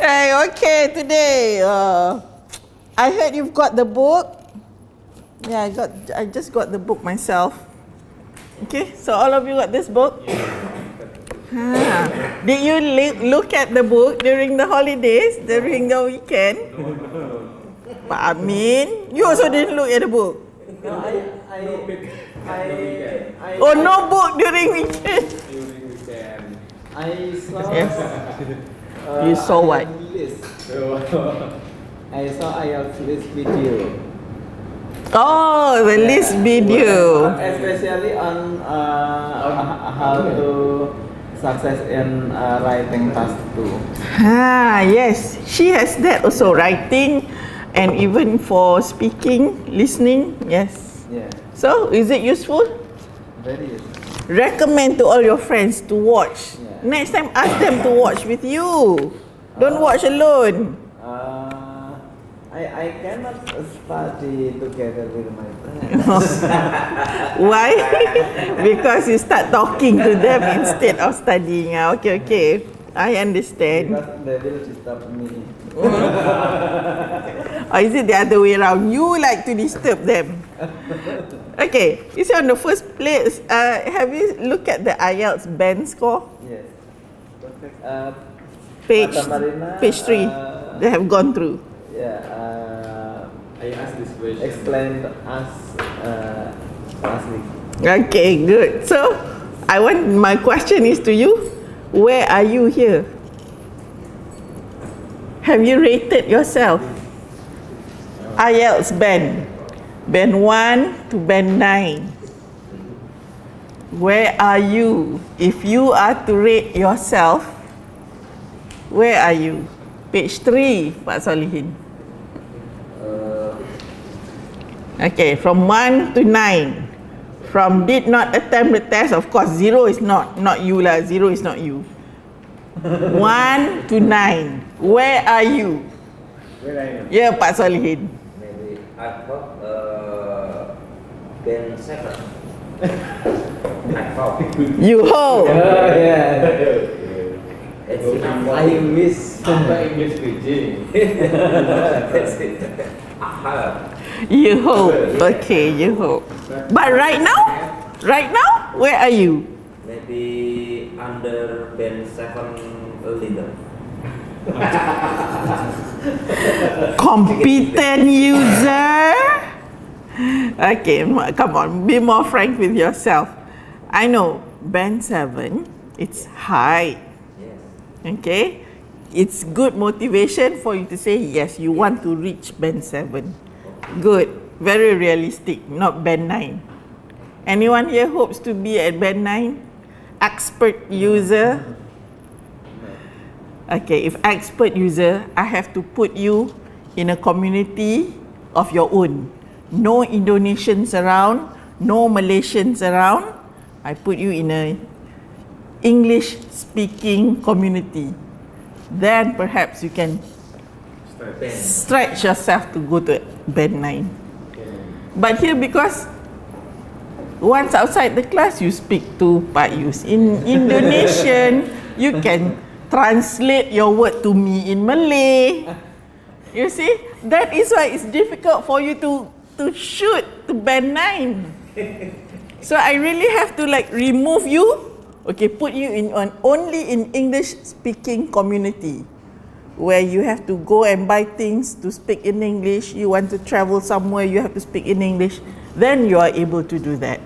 Hey, okay, today, I heard you've got the book. Yeah, I just got the book myself. Okay, so all of you got this book? Did you look at the book during the holidays, during the weekend? Pak Amin, you also didn't look at the book? No, Oh, no book during weekend? During weekend. I saw. Yes. You saw what? List. I saw IELTS list video. Oh, the list video. Especially on how to success in writing task 2. Yes, she has that also, writing and even for speaking, listening, yes. Yeah, So, is it useful? very useful. Recommend to all your friends to watch. Yeah. Next time, ask them to watch with you. Don't watch alone. I cannot study together with my friends. Why? Because you start talking to them instead of studying. Okay. I understand. Because they will disturb me. Or is it the other way around? You like to disturb them. Okay, you see on the first place, have you looked at the IELTS band score? Yes. Perfect. Page 3. They have gone through. Yeah. I asked this question. Explained us last week. Okay, good. So, my question is to you, where are you here? Have you rated yourself? IELTS band 1 to band 9. Where are you? If you are to rate yourself, where are you? Page 3, Pak Solihin. Okay, from 1 to 9. From did not attempt the test, of course, 0 is not you lah. 0 is not you. 1 to 9. Where are you? Where I am? Yeah, Pak Solihin. Maybe I thought band 7. I thought You hope. Yeah. it's enough for I him. miss. After English speaking. That's it. You hope. Okay, you hope. But right now, where are you? Maybe under band 7 a little. Competent user. Okay, come on, be more frank with yourself. I know band 7, it's high. Yes. Okay, it's good motivation for you to say yes, you want to reach band 7. Good, very realistic, not band 9. Anyone here hopes to be at band 9? Expert user? Okay, if expert user, I have to put you in a community of your own. No Indonesians around, no Malaysians around. I put you in a English speaking community. Then perhaps you can stretch yourself to go to band 9. But here, because once outside the class you speak to Pak Yus in Indonesian, you can translate your word to me in Malay. You see, that is why it's difficult for you to shoot to band 9. So I really have to remove you, okay, put you in only in English speaking community, where you have to go and buy things to speak in English. You want to travel somewhere, you have to speak in English. Then you are able to do that.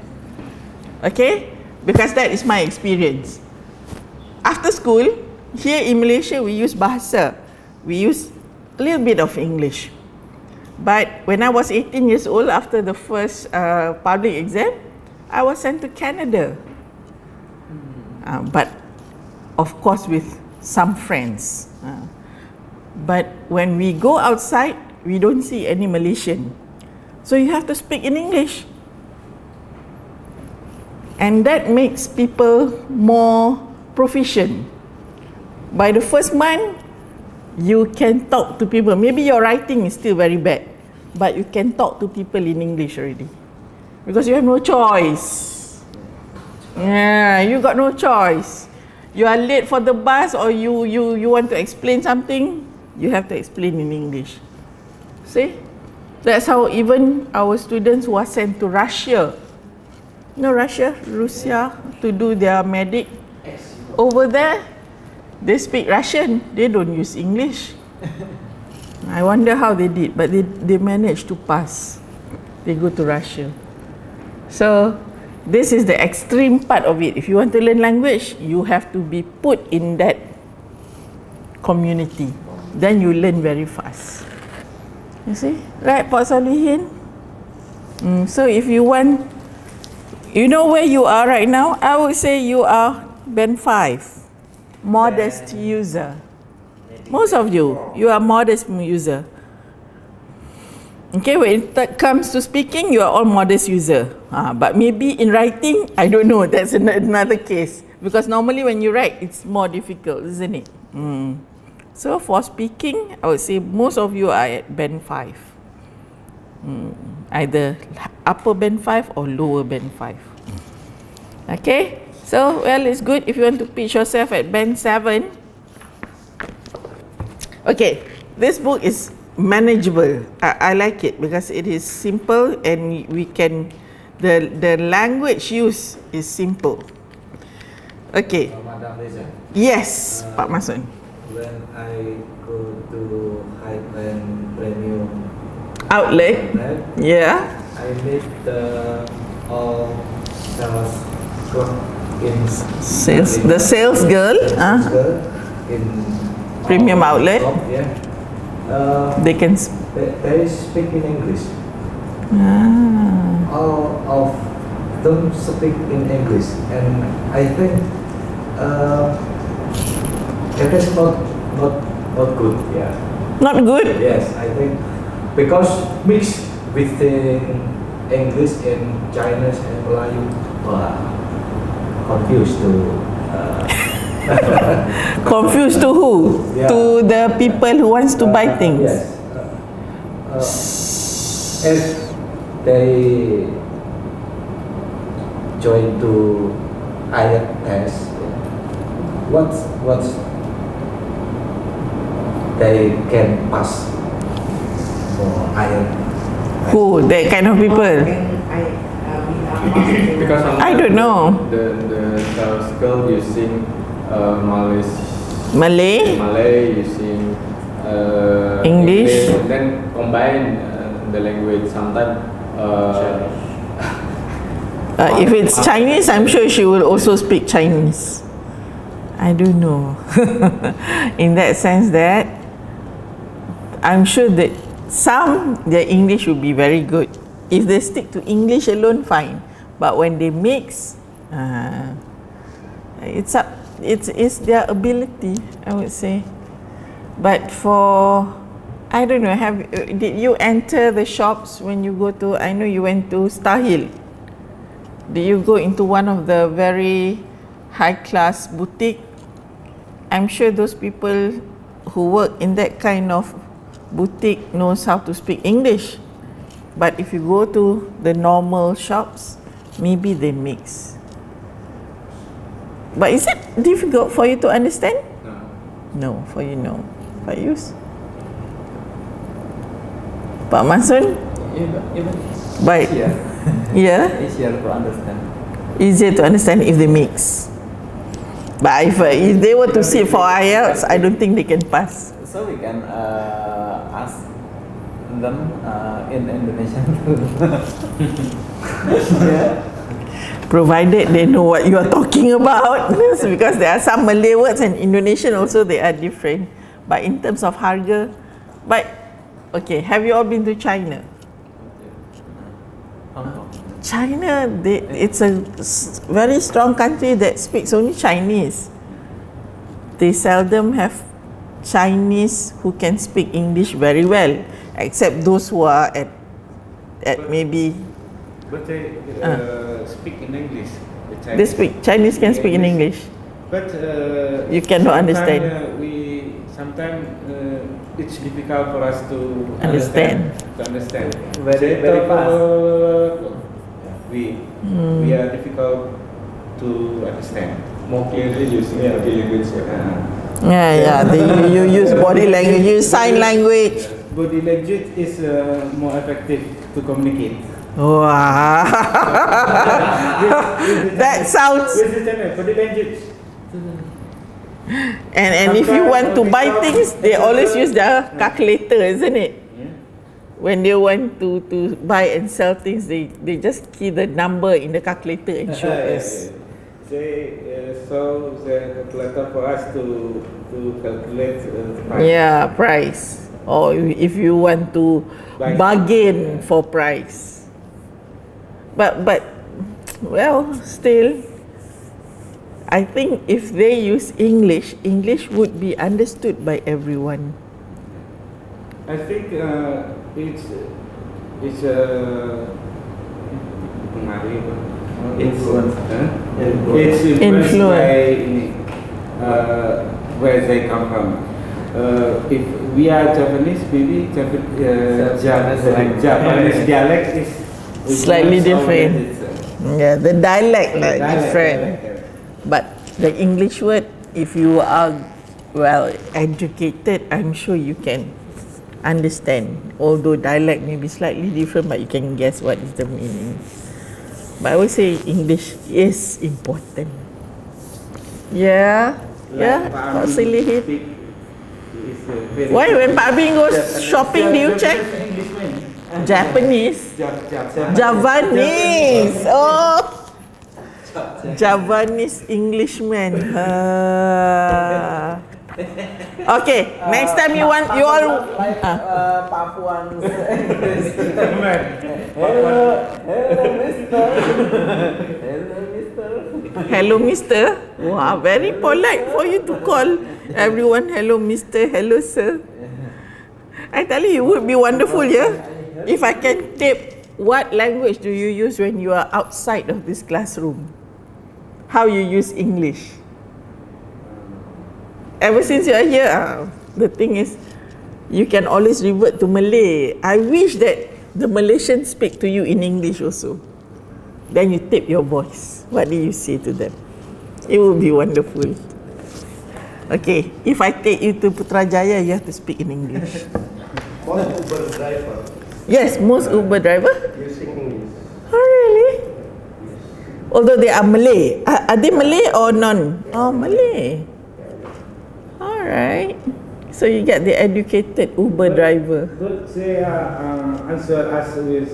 Okay? Because that is my experience. After school, here in Malaysia, we use bahasa. We use a little bit of English. But when I was 18 years old, after the first public exam, I was sent to Canada. But of course with some friends. But when we go outside, we don't see any Malaysian. So you have to speak in English. And that makes people more proficient. By the first month, you can talk to people. Maybe your writing is still very bad, but you can talk to people in English already. Because you have no choice. Yeah, you got no choice. You are late for the bus, or you want to explain something, you have to explain in English. See? That's how even our students who are sent to Russia, Russia, to do their medic. Over there, they speak Russian. They don't use English. I wonder how they did, but they managed to pass. They go to Russia. So, this is the extreme part of it. If you want to learn language, you have to be put in that community. Then you learn very fast. You see? Right, Pak Salihin? So if you want, you know where you are right now? I would say you are Band 5. Modest user. Most of you are modest user. Okay, when it comes to speaking, you are all modest user. But maybe in writing, I don't know, that's another case. Because normally when you write, it's more difficult, isn't it? So for speaking, I would say most of you are at Band 5. Either upper Band 5 or lower Band 5. Okay, so well, it's good if you want to pitch yourself at Band 7. Okay, this book is manageable. I like it because it is simple and we can, the language used is simple. Okay. Madam Lisa. Yes, Pak Masun. When I go to Highland Premium Outlet. Yeah. I meet all sales clerk in The sales girl. in Premium outlet. shop, yeah. They can. They speak in English. Ah. All of them speak in English, and I think it is not good. Yeah. Not good. Yes, I think because mixed within English and Chinese and Melayu, confused to. Confused to who? Yeah. To the people who wants to buy things. Yes. If they join to higher test, what's they can pass for higher? Who? That kind of people. Because I don't know. The sales girl using Malay. using English. and then combine the language sometimes. If it's Chinese, I'm sure she will also speak Chinese. I don't know. In that sense that I'm sure that their English will be very good. If they stick to English alone, fine. But when they mix, it's their ability, I would say. But I don't know, did you enter the shops when you go to, I know you went to Star Hill. Did you go into one of the very high class boutique? I'm sure those people who work in that kind of boutique knows how to speak English. But if you go to the normal shops, maybe they mix. But is it difficult for you to understand? No, for you no. But you? Pak Masun? Baik. Yeah? Easier to understand. Easier to understand if they mix. But if they were to sit for IELTS, I don't think they can pass. So we can ask them in Indonesian too. Yeah. Provided they know what you are talking about. Because there are some Malay words and Indonesian also, they are different. But in terms of harga, okay, have you all been to China? China, it's a very strong country that speaks only Chinese. They seldom have Chinese who can speak English very well, except those who are at maybe. But they speak in English. Chinese can speak in English. But you cannot understand. Sometimes it's difficult for us to Understand. Very fast. We are difficult to understand. more clearly using body language. Yeah. You use body language, you use sign language. Body language is more effective to communicate. Wow. That sounds. This is body language. And if you want to buy things, they always use the calculator, isn't it? When they want to buy and sell things, they just key the number in the calculator and show us. They so the calculator for us to calculate price. Yeah, price. Or if you want to bargain for price. But well, still, I think if they use English would be understood by everyone. I think it's Influence. it's influenced Influence. by where they come from. If we are Japanese, maybe Japanese dialect is Slightly different. Yeah, the dialect like Dialect, different. But the English word, if you are well educated, I'm sure you can understand. Although dialect may be slightly different, but you can guess what is the meaning. But I would say English is important. Yeah, Pak Salihin. Why when Pak Abing goes shopping, do you check? Japanese? Javanese. Oh, Javanese Englishman. Okay, next time you want, you all. Papuan. Hello, Mister. Wow, very polite for you to call everyone hello, Mister, hello, sir. I tell you, it would be wonderful, yeah? If I can tape, what language do you use when you are outside of this classroom? How you use English? Ever since you are here, the thing is, you can always revert to Malay. I wish that the Malaysians speak to you in English also. Then you tape your voice. What do you say to them? It would be wonderful. Okay, if I take you to Putrajaya, you have to speak in English. Most Uber driver Yes, most Uber driver. using English. Oh, really? Although they are Malay. Are they Malay or non? Oh, Malay. Alright. So you get the educated Uber driver. Don't say answer us with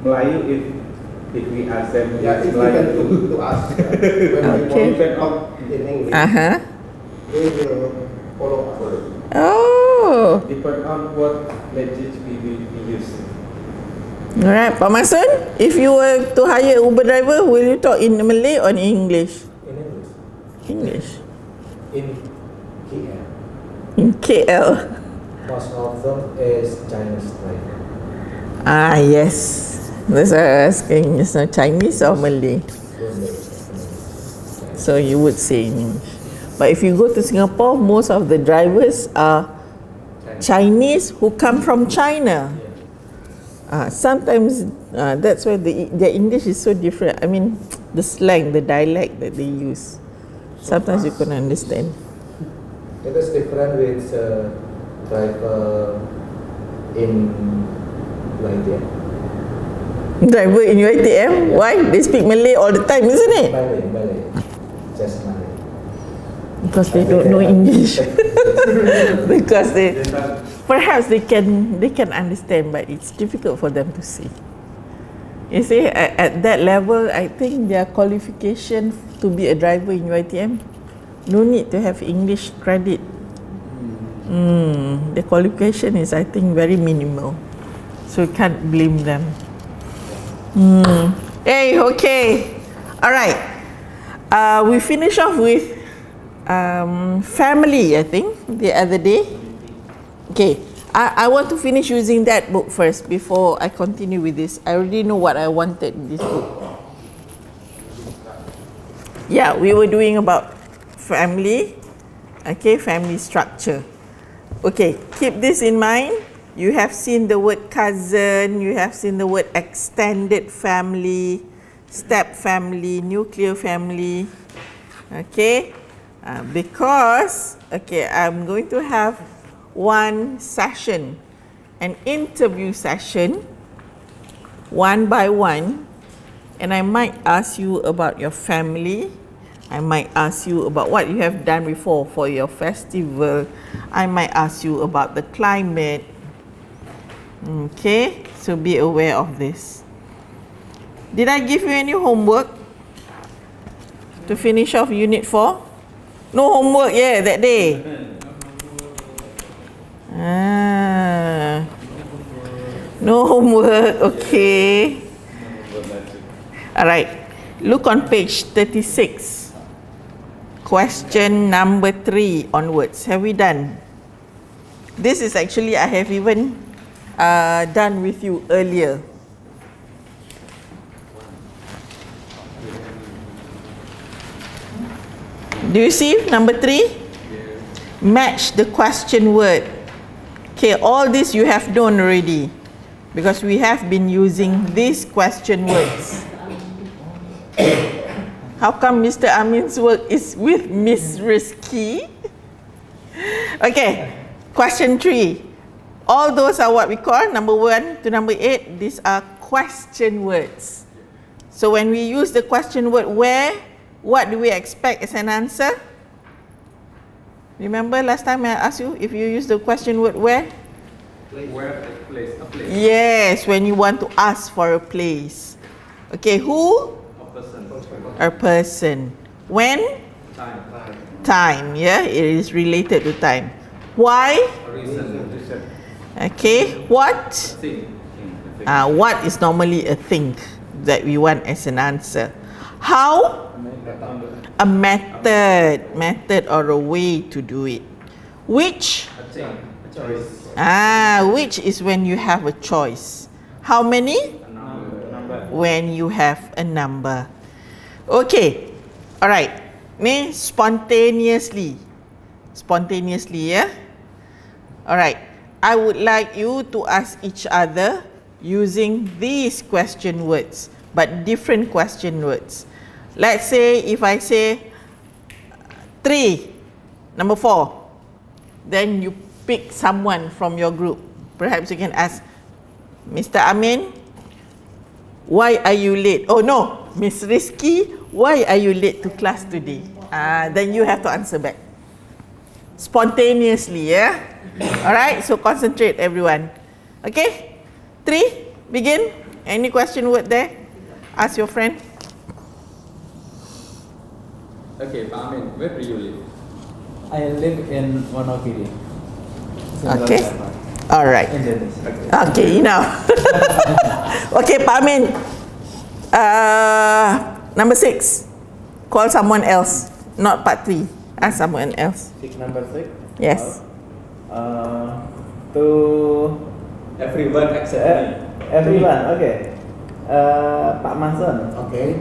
Melayu if we ask them Yeah, with if you can Melayu. to us when Okay. we talk in English, Uh-huh. they will follow us. Oh. Depend on what language we use. Alright, Pak Masun, if you were to hire Uber driver, will you talk in Malay or in English? In English. English. In KL, In KL. most of them is Chinese driver. Ah, yes. That's why I was asking, is it Chinese or Malay? So you would say in English. But if you go to Singapore, most of the drivers are Chinese who come from China. Sometimes that's why their English is so different. I mean, the slang, the dialect that they use. Sometimes you couldn't understand. It is different with driver in India. Driver in UiTM? Why? They speak Malay all the time, isn't it? Malay, just Malay. Because they don't know English. Because they perhaps they can understand, but it's difficult for them to see. You see, at that level, I think their qualification to be a driver in UiTM, no need to have English credit. The qualification is, I think, very minimal. So you can't blame them. Hey, okay. All right. We finish off with family, I think, the other day. Okay. I want to finish using that book first before I continue with this. I already know what I wanted in this book. Yeah, we were doing about family. Okay, family structure. Okay, keep this in mind. You have seen the word cousin, you have seen the word extended family, step family, nuclear family. Okay, because I'm going to have one session, an interview session, one by one, and I might ask you about your family. I might ask you about what you have done before for your festival. I might ask you about the climate. Okay, so be aware of this. Did I give you any homework to finish off Unit 4? No homework, that day. No homework, okay. Alright, look on page 36. Question number 3 onwards. Have we done? This is actually, I have even done with you earlier. Do you see number 3? Match the question word. Okay, all this you have done already because we have been using these question words. How come Mr. Amin's work is with Miss Rizky? Okay, question 3. All those are what we call number 1 to number 8. These are question words. So when we use the question word where, what do we expect as an answer? Remember last time I asked you if you use the question word where? Where a place? A place. Yes, when you want to ask for a place. Okay, who? A person. A person. When? Time. Time, it is related to time. Why? A reason. Okay, what? Thing. What is normally a thing that we want as an answer? How? A method or a way to do it. Which? A thing. A choice. Which is when you have a choice. How many? A number. When you have a number. Okay, alright. Ni spontaneously, Alright, I would like you to ask each other using these question words, but different question words. Let's say if I say 3, number 4, then you pick someone from your group. Perhaps you can ask, Mr. Amin, why are you late? Oh no, Miss Rizky, why are you late to class today? Then you have to answer back. Spontaneously, Alright, so concentrate everyone. Okay, 3, begin. Any question word there? Ask your friend. Okay, Pak Amin, where do you live? I live in Wonogiri. Okay. Alright. Indonesia. Okay, enough. Okay, Pak Amin. Number 6. Call someone else, not part 3. Ask someone else. Number 6? Yes. To Everyone except me. everyone, okay. Pak Mason. Okay.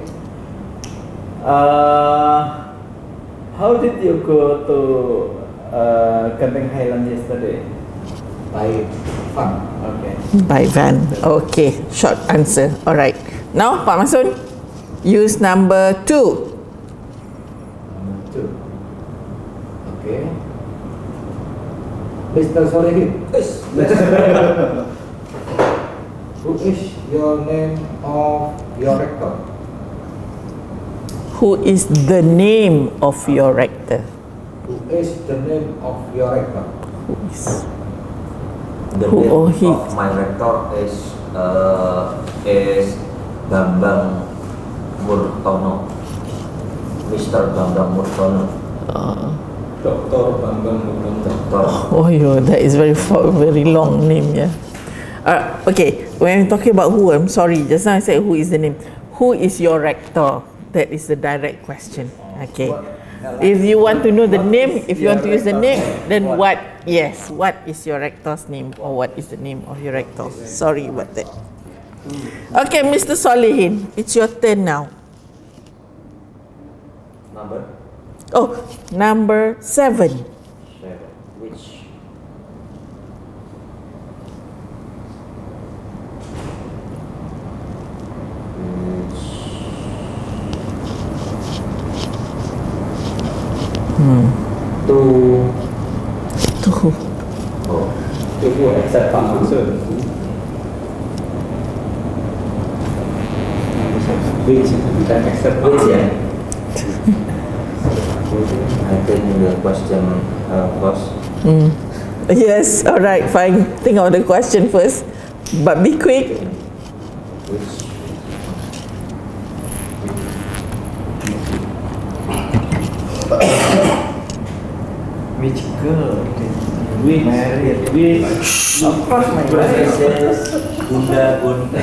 How did you go to Genting Highland yesterday? By fun. Okay. By van. Okay, short answer. Alright. Now, Pak Masun, use number 2. Number 2. Okay. Mr. Solehin. Who is your name of your rector? Who is the name of your rector? Who is the name of your rector? Who is? The Who name or he? of my rector is Bambang Murtono. Mr. Bambang Murtono. Dr. Bambang Murtono. Doctor. Oh, that is very long name, okay, when we're talking about who, I'm sorry, just now I said who is the name. Who is your rector? That is the direct question. Okay. If you want to know the name, if you want to use the name, then what? Yes, what is your rector's name or what is the name of your rector? Sorry about that. Okay, Mr. Solehin, it's your turn now. Number Oh, number 7. 7. Which? Oh. Tunggu accept Pak Mansur. Which can accept Which ya? I think the question was Yes, alright, fine. Think of the question first. But be quick. which Which girl? Which Married. which Of course, my wife. says bunda bunda.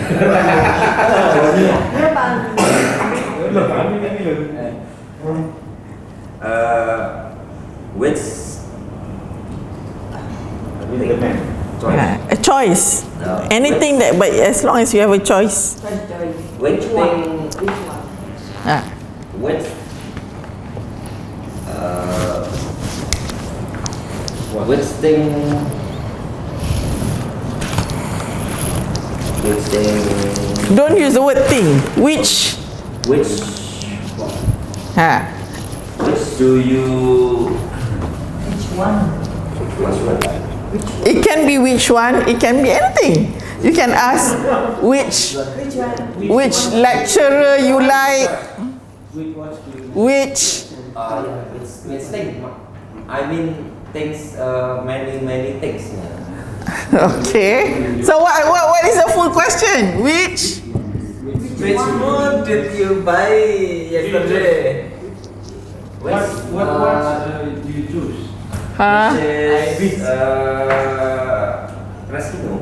Which the man. choice? A choice. No. Anything that, but as long as you have a choice. Which thing? Ah. Which which thing? Which thing? Don't use the word thing. Which? Which Ha. which do you? Which one? It can be which one. It can be anything. You can ask which lecturer you like. Which Which thing? I mean things. Many things. Okay. So what is the full question? Which? Which food did you buy yesterday? What do you choose? Huh? Which is Rasino.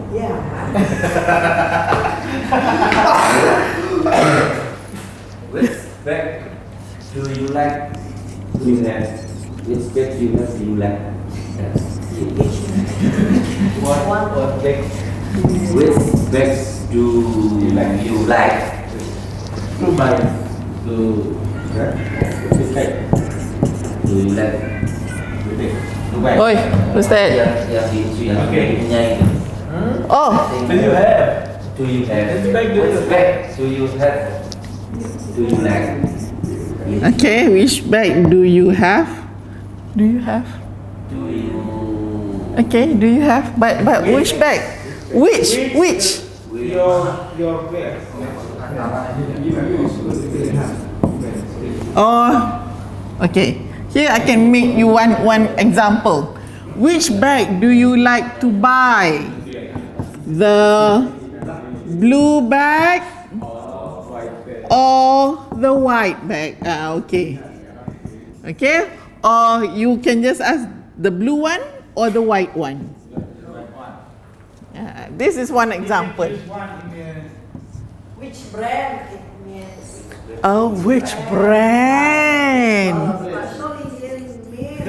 Which bag do you like? Which bag do you like? What bag Which bags do you like? to buy? To which bag? Do you like? To buy. Oi, who's that? Yang Okay. punya itu. Oh, Do you have? Do you have? Which bag do you Which bag do you have? Do you like? okay. Which bag do you have? Do you have? Do you? Okay. Do you have? But which bag? Which? Your bag. Oh, okay. Here I can make you one example. Which bag do you like to buy? The blue bag or the white bag? Okay. Okay. Or you can just ask the blue one or the white one. This is one example. Which brand it means? Oh, which brand? But not in means.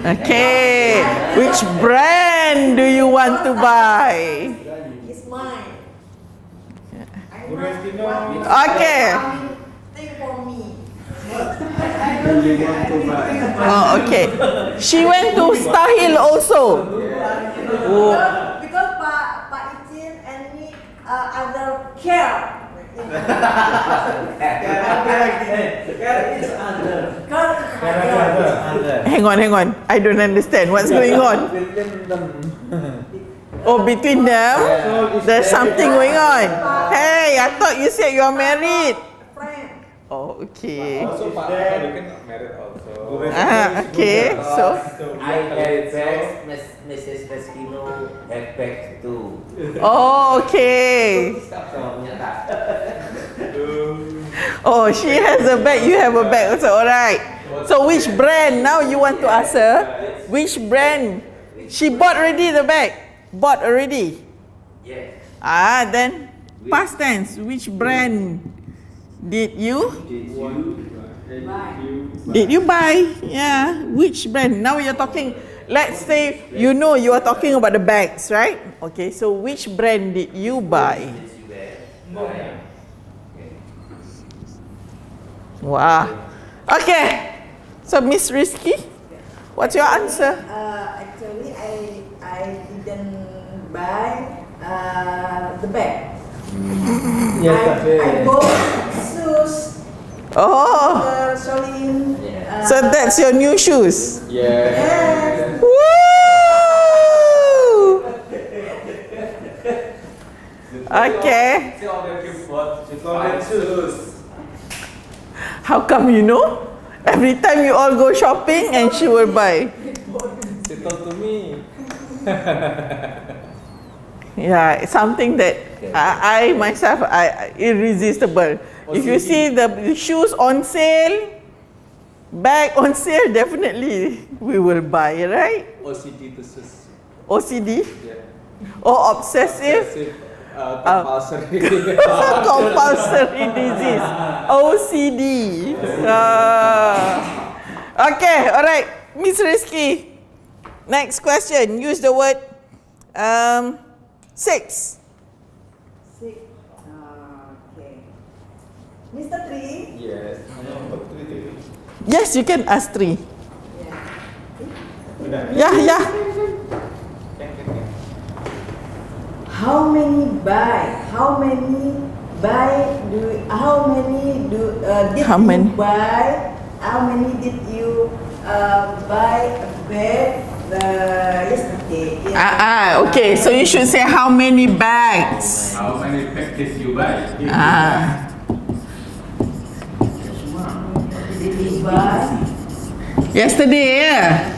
Okay. Which brand do you want to buy? It's mine. I Would want like to know what Okay. thing for me. do you want to buy? Oh, okay. She went to Stahil also. Oh. Because Pak Icin and me other care. Hang on. I don't understand what's going on. Oh, between them, there's something going on. Hey, I thought you said you are married. Friend. Oh, okay. Also Pak Mansur kan married also. Okay. So, I have bags. Mrs. Reskino have bags too. oh, okay. Oh, she has a bag, you have a bag also, alright. So which brand? Now you want to ask her, which brand? She bought already the bag. Bought already. Yes. Then past tense, which brand did you buy? Yeah, which brand? Now you're talking, let's say you know you are talking about the bags, right? Okay, so which brand did you buy? Wow. Okay. So Miss Rizky, what's your answer? Actually, I didn't buy the bag. I bought shoes Oh, Solin. so that's your new shoes. Yeah. Woo! Okay. She already bought 5 shoes. How come you know? Every time you all go shopping and she will buy. She told to me. Yeah, it's something that I myself, irresistible. If you see the shoes on sale, bag on sale, definitely we will buy, right? OCD to shoes. OCD Yeah. or obsessive Compulsory. compulsory disease, OCD. Okay, all right, Miss Rizky. Next question. Use the word 6. 6. Okay. Mr. Tri. Yes. Yes, you can ask 3. Yeah. Yeah. How many buy? How many buy? How many did How you many? buy? How many did you buy a bag yesterday? Okay. So you should say how many bags. How many packs did you buy? Did you buy? Yesterday, yeah.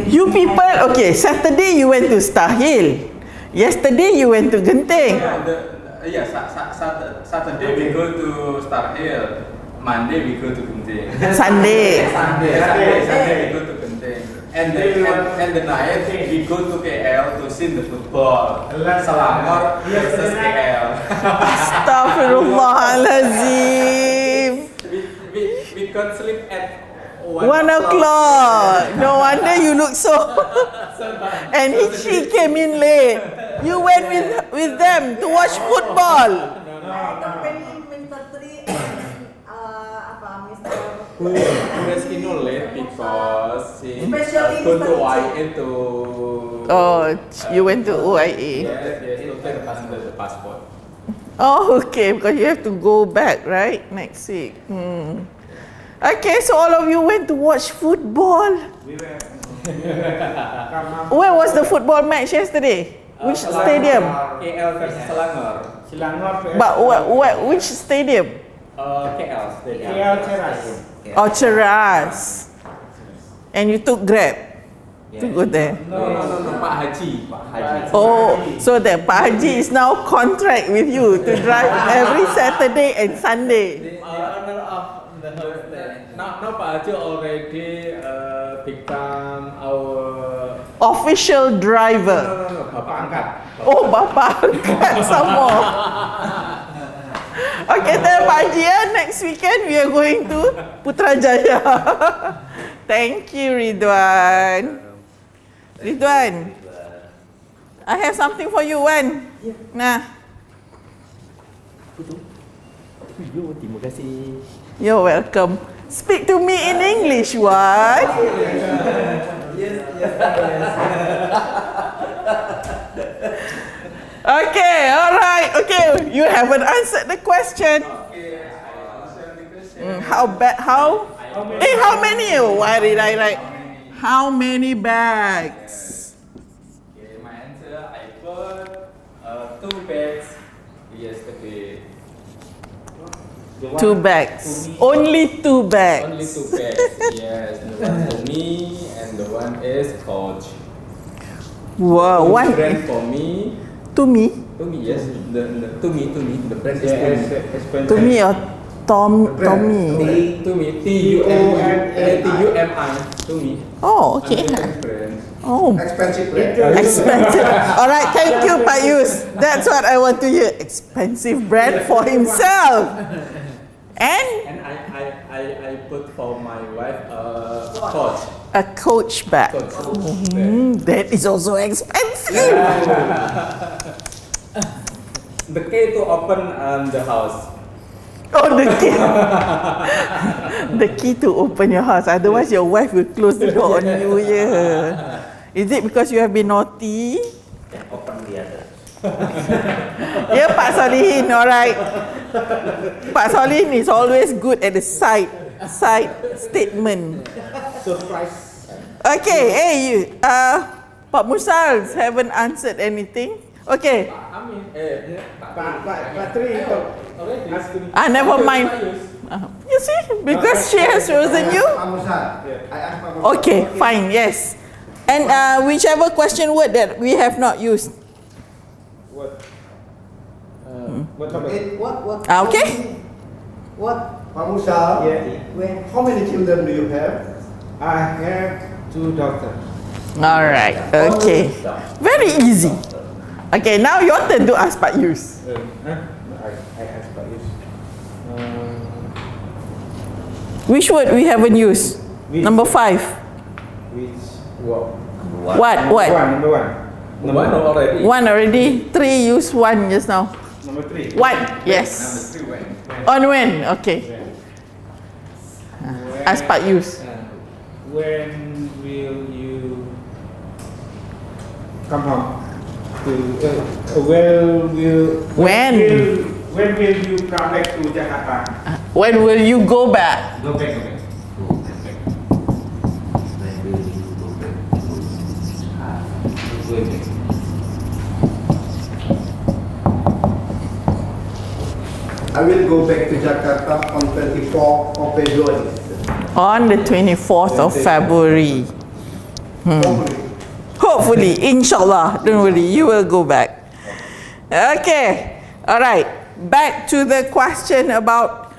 You people, okay, Saturday you went to Star Hill. Yesterday you went to Genting. Saturday we go to Star Hill. Monday we go to Genting. Sunday. Sunday we go to Genting. And the night we go to KL to see the football. Selangor versus KL. Astaghfirullahalazim. We can't sleep at 1 o'clock. No wonder you look so. And she came in late. You went with them to watch football. I company Mr. Tri and Mr. Rizky no late because she Especially go to Mr. YA to. Oh, you went to OIA. Yes, to take the passport. Oh, okay, because you have to go back, right? Next week. Okay, so all of you went to watch football. Where was the football match yesterday? Which stadium? KL versus Selangor. But which stadium? KL stadium. Oh, Cheras. And you took Grab to go there. No, Pak Haji. Oh, so that Pak Haji is now contract with you to drive every Saturday and Sunday. The owner of the hostel. Now Pak Haji already become our Official driver. no, Bapak angkat. Oh, Bapa angkat some more. Okay, tell Pak Haji, next weekend we are going to Putrajaya. Thank you, Ridwan. Ridwan, I have something for you, Wan. Nah. Terima kasih. You're welcome. Speak to me in English, Wan. Okay, all right. Okay, you haven't answered the question. How bad? How? How many? Why did I write? How many bags? Okay, my answer, I put 2 bags yesterday. 2 bags. Only 2 bags. Only 2 bags. Yes, the one for me and the one is Coach. Wow, Two one brand for me. to me. To me, yes. To me, the brand is To me or Tommy. To me, T-U-M-I. To me. Oh, okay. Understand brand. Oh, Expensive brand. expensive. All right, thank you, Pak Yus. That's what I want to hear. Expensive brand for himself. And And I put for my wife Coach. a Coach bag. Coach. That is also expensive. The key to open the house. Oh, the key. The key to open your house. Otherwise, your wife will close the door on you. Yeah. Is it because you have been naughty? Open the other. Yeah, Pak Solihin, alright. Pak Solihin is always good at the side statement. Surprise. Okay, hey you, Pak Musal haven't answered anything. Okay, Pak Tri ask me. never mind. You see, because she has chosen you. Okay, fine, yes. And whichever question word that we have not used. What? What number? What? Okay. What? Pak Musa, Yeah. When? how many children do you have? I have 2 daughters. All right. Okay. Very easy. Okay, now your turn to ask Pak Yus. I ask Pak Yus. Which word we haven't used? Which? Number 5. Which what? What? Number one. One already. 1 already. 3 use 1 just now. Number 3. 1. Yes. Number 3 when? On when? Okay. Ask Pak Yus. When will you come home? When will you come back to Jakarta? When will you go back? Go back. I will go back to Jakarta on 24th of February. On the 24th of February. Hopefully. Hopefully, inshallah. Don't worry, you will go back. Okay. All right. Back to the question about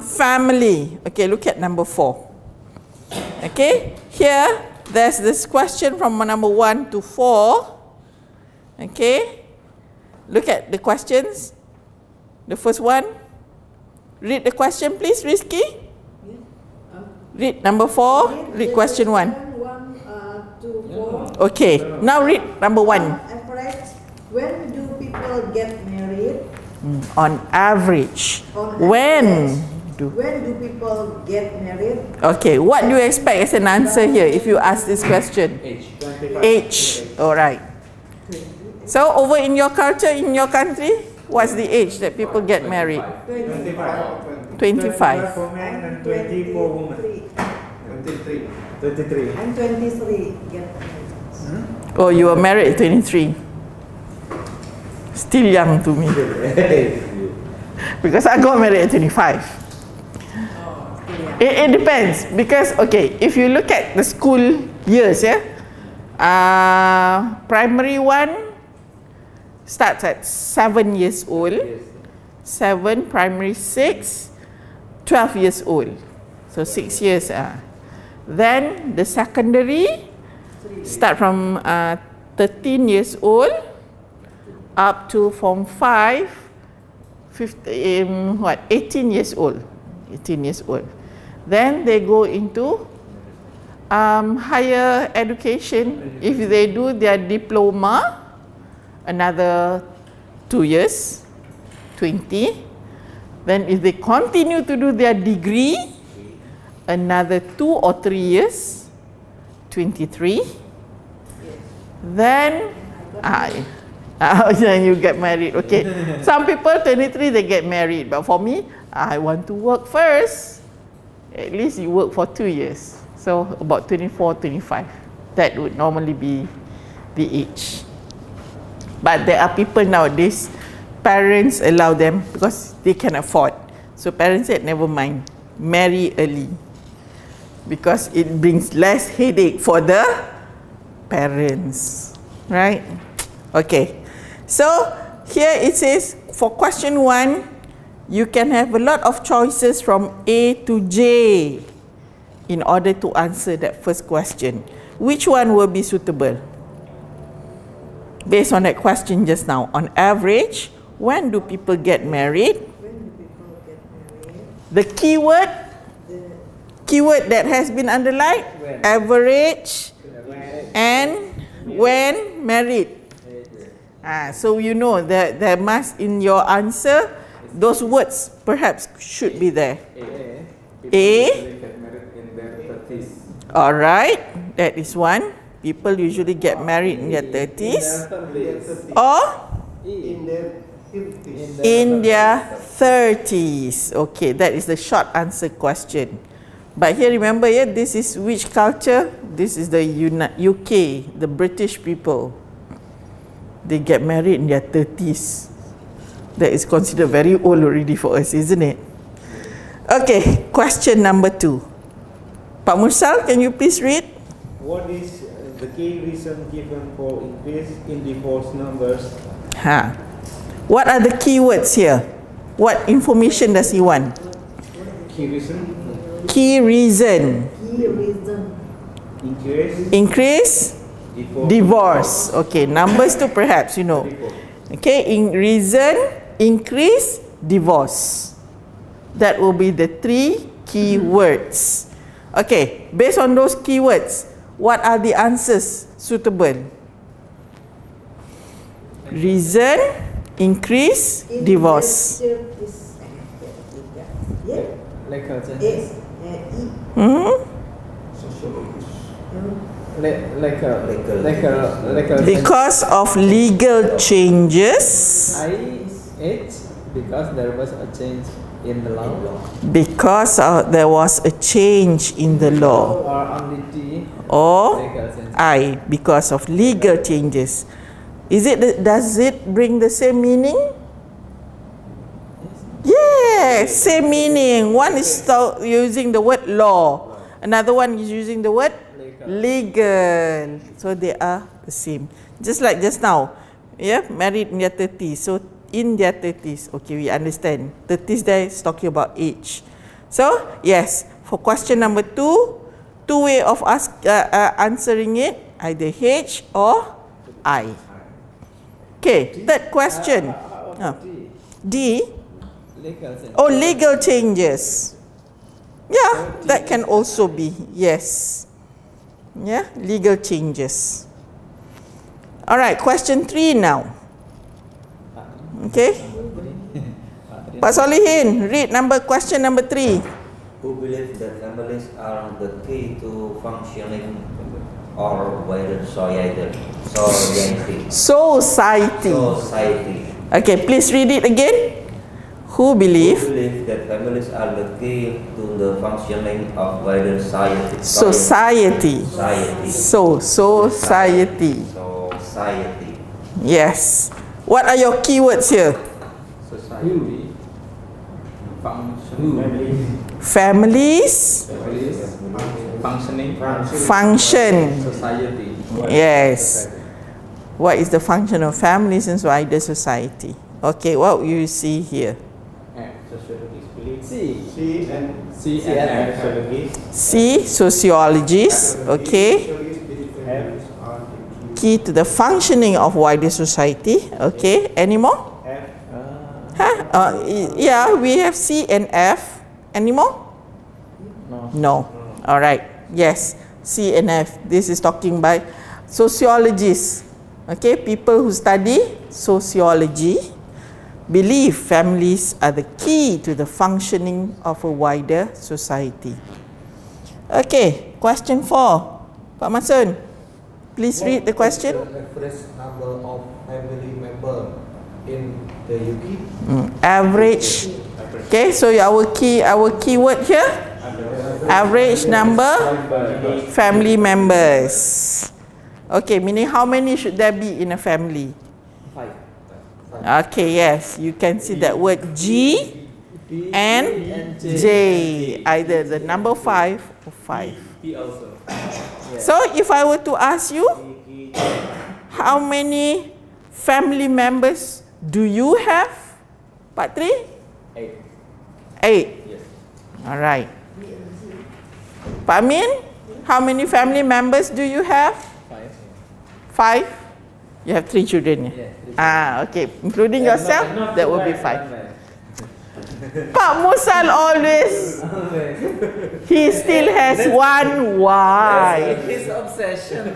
family. Okay, look at number 4. Okay. Here, there's this question from number 1 to 4. Okay. Look at the questions. The first one. Read the question, please, Rizky. Read number 4. Read question 1. 1, 2, 4. Okay. Now read number 1. Average. When do people get married? On average. On When average. do? When do people get married? Okay. What do you expect as an answer here if you ask this question? Age. All right. So over in your culture, in your country, what's the age that people get married? 25. 25. For men and 20 for women. 23. 23. And 23 get married. Oh, you were married at 23. Still young to me. Because I got married at 25. It depends. Because, okay, if you look at the school years, yeah, primary 1 starts at 7 years old. 7, primary 6, 12 years old. So 6 years. Then the secondary start from 13 years old up to form 5, 18 years old. 18 years old. Then they go into higher education. If they do their diploma, another 2 years, 20. Then if they continue to do their degree, another 2 or 3 years, 23. Then then you get married. Okay. Some people 23 they get married, but for me, I want to work first. At least you work for 2 years. So about 24, 25. That would normally be the age. But there are people nowadays, parents allow them because they can afford. So parents said, never mind, marry early. Because it brings less headache for the parents. Right? Okay. So here it says, for question 1, you can have a lot of choices from A to J in order to answer that first question. Which one will be suitable? Based on that question just now, on average, when do people get married? When do people get married? The keyword that has been underlined, average and when married. So you know that there must, in your answer, those words perhaps should be there. A. All right, that is one. People usually get married in their 30s or In their 50s. in their 30s. Okay, that is the short answer question. But here remember, yeah, this is which culture? This is the UK, the British people. They get married in their 30s. That is considered very old already for us, isn't it? Okay, question number 2. Pak Mursal, can you please read? What is the key reason given for increase in divorce numbers? What are the key words here? What information does he want? Key reason? Key reason. Key reason. Increase. Divorce. Okay, numbers 2 perhaps, you know. Okay, in reason, increase, divorce. That will be the 3 key words. Okay, based on those keywords, what are the answers suitable? Reason, increase, divorce. Legal changes. Legal Because of legal changes. age, because there was a change in the law. Because there was a change in the law. Or only D. Or Legal changes. I, because of legal changes. Does it bring the same meaning? Yes, same meaning. One is using the word law. Another one is using the word legal. So they are the same. Just like just now. Yeah, married in their 30s. So in their 30s. Okay, we understand. 30s there is talking about age. So, yes, for question number 2, 2 way of answering it, either H or I. Okay, third question. D. Legal changes. Oh, legal changes. Yeah, that can also be. Yes. Yeah, legal changes. All right, question 3 now. Okay. Pak Solihin, read question number 3. Who believes that families are the key to functioning or wider society? Society. Okay, please read it again. Who believe? Who believes that families are the key to the functioning of wider society? Society. Yes. What are your keywords here? Society. Families. Function. Society. Yes. What is the function of families in wider society? Okay, what you see here? C and F. C, sociologists. Okay. Key to the functioning of wider society. Okay, any more? Yeah, we have C and F. Any more? No. All right. Yes, C and F. This is talking by sociologists. Okay, people who study sociology believe families are the key to the functioning of a wider society. Okay, question 4. Pak Masun, please read the question. What is the average number of family members in the UK? Average. Okay, so our keyword here, average number family members. Okay, meaning how many should there be in a family? 5. Okay, yes, you can see that word G and J, either the number 5 or 5. P also. So if I were to ask you, how many family members do you have? Part 3? 8. Yes. All right. Pak Amin, how many family members do you have? 5. 5? You have 3 children. Yeah, 3 Okay. Including yourself, Not that will be 5. Pak Musal always, he still has one wife. His obsession.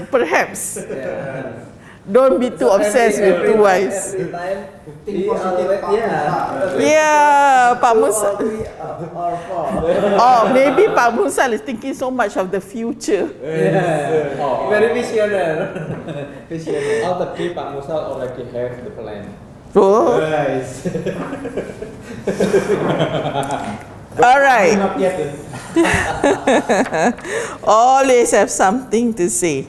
Perhaps. Yeah. Don't be too obsessed with two wives. Every time, Think he positive, always- Pak yeah. Yeah, Pak Two Musa. or three or four. Oh, maybe Pak Musa is thinking so much of the future. Yeah. Oh. Very visionary. Visionary. All the three Pak Musa already have the plan. Oh, Nice. all right. Not yet. Always have something to say.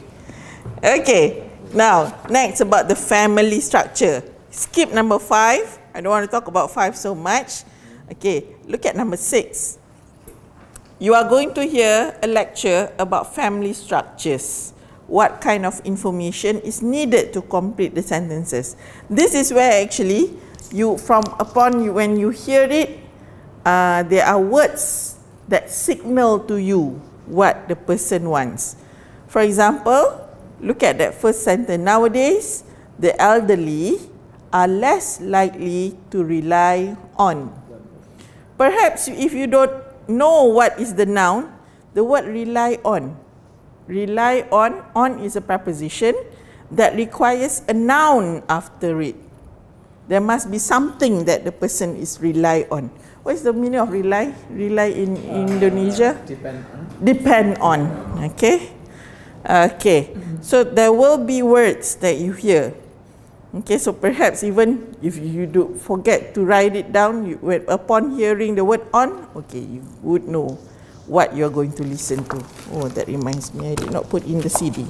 Okay, now next about the family structure. Skip number 5. I don't want to talk about 5 so much. Okay, look at number 6. You are going to hear a lecture about family structures. What kind of information is needed to complete the sentences. This is where actually when you hear it, there are words that signal to you what the person wants. For example, look at that first sentence. Nowadays, the elderly are less likely to rely on. Perhaps if you don't know what is the noun, the word rely on. Rely on is a preposition that requires a noun after it. There must be something that the person is rely on. What is the meaning of rely? Rely in Indonesia? Depend on. Depend on. Okay? Okay. So there will be words that you hear. Okay, so perhaps even if you do forget to write it down, upon hearing the word on, okay, you would know what you're going to listen to. Oh, that reminds me, I did not put in the CD.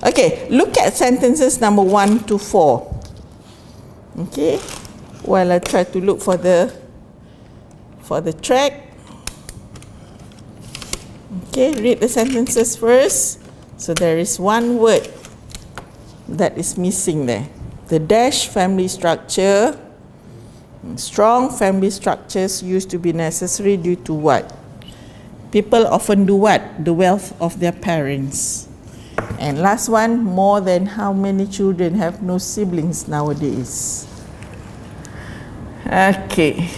Okay, look at sentences number 1 to 4. Okay, while I try to look for the track. Okay, read the sentences first. So there is one word that is missing there. The dash family structure. Strong family structures used to be necessary due to what? People often do what? The wealth of their parents. And last one, more than how many children have no siblings nowadays? Okay,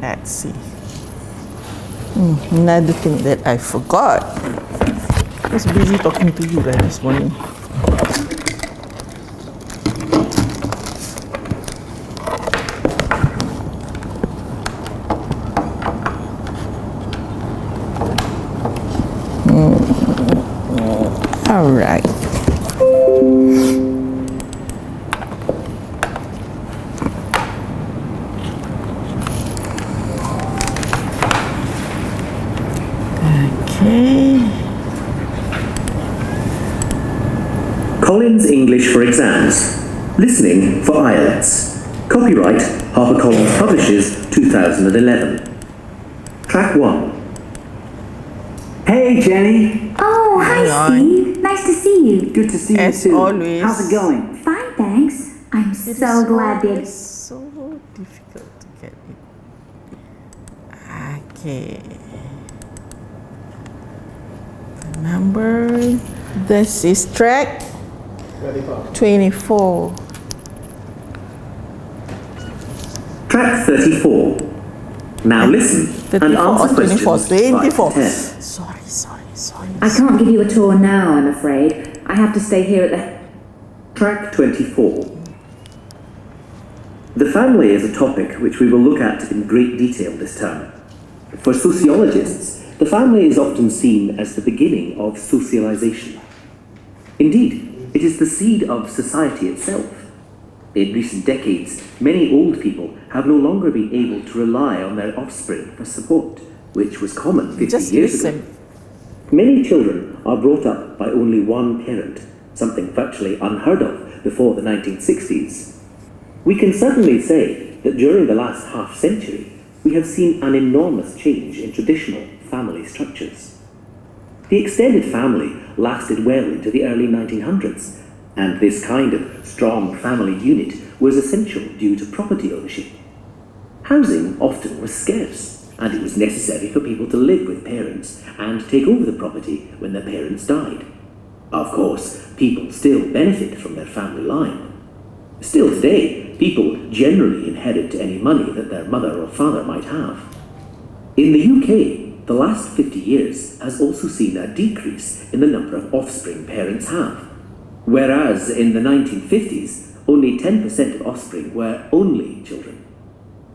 let's see. Another thing that I forgot. I was busy talking to you this morning. All right. Okay. Collins English for Exams. Listening for IELTS. Copyright HarperCollins Publishers 2011. Track 1. Hey, Jenny. Oh, hi, Steve. Nice to see you. Good to see As you too. always. How's it going? Fine, thanks. I'm so glad that... It's so difficult to get it. Okay. The number. This is track 24. Track 34. Now listen and 34 or answer 24? questions 5 to 24. 10. Sorry. I can't give you a tour now, I'm afraid. I have to stay here at the... Track 24. The family is a topic which we will look at in great detail this term. For sociologists, the family is often seen as the beginning of socialization. Indeed, it is the seed of society itself. In recent decades, many old people have no longer been able to rely on their offspring for support, which was common 50 Just years listen. ago. Many children are brought up by only one parent, something virtually unheard of before the 1960s. We can certainly say that during the last half-century, we have seen an enormous change in traditional family structures. The extended family lasted well into the early 1900s, and this kind of strong family unit was essential due to property ownership. Housing often was scarce, and it was necessary for people to live with parents and take over the property when their parents died. Of course, people still benefit from their family line. Still today, people generally inherit any money that their mother or father might have. In the UK, the last 50 years has also seen a decrease in the number of offspring parents have. Whereas in the 1950s, only 10% of offspring were only children.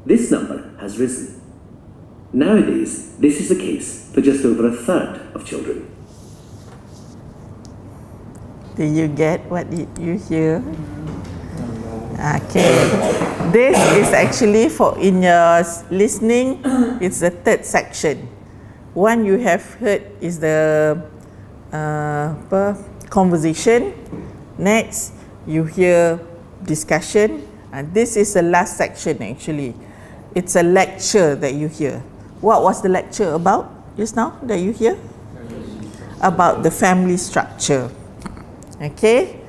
This number has risen. Nowadays, this is the case for just over a third of children. Do you get what you hear? Okay. This is actually for in your listening, it's the third section. One you have heard is the conversation. Next, you hear discussion. And this is the last section actually. It's a lecture that you hear. What was the lecture about just now that you hear? About the family structure. Okay.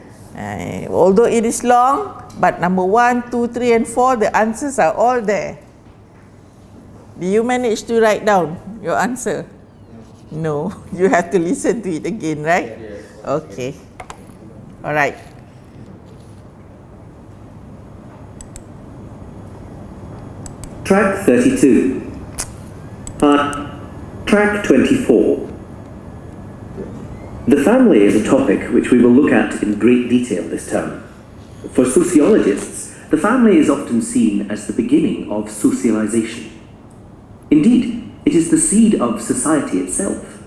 Although it is long, but number 1, 2, 3 and 4, the answers are all there. Do you manage to write down your answer? No, you have to listen to it again, right? Yes. Okay. All right. Track 32. Track 24. The family is a topic which we will look at in great detail this term. For sociologists, the family is often seen as the beginning of socialization. Indeed, it is the seed of society itself.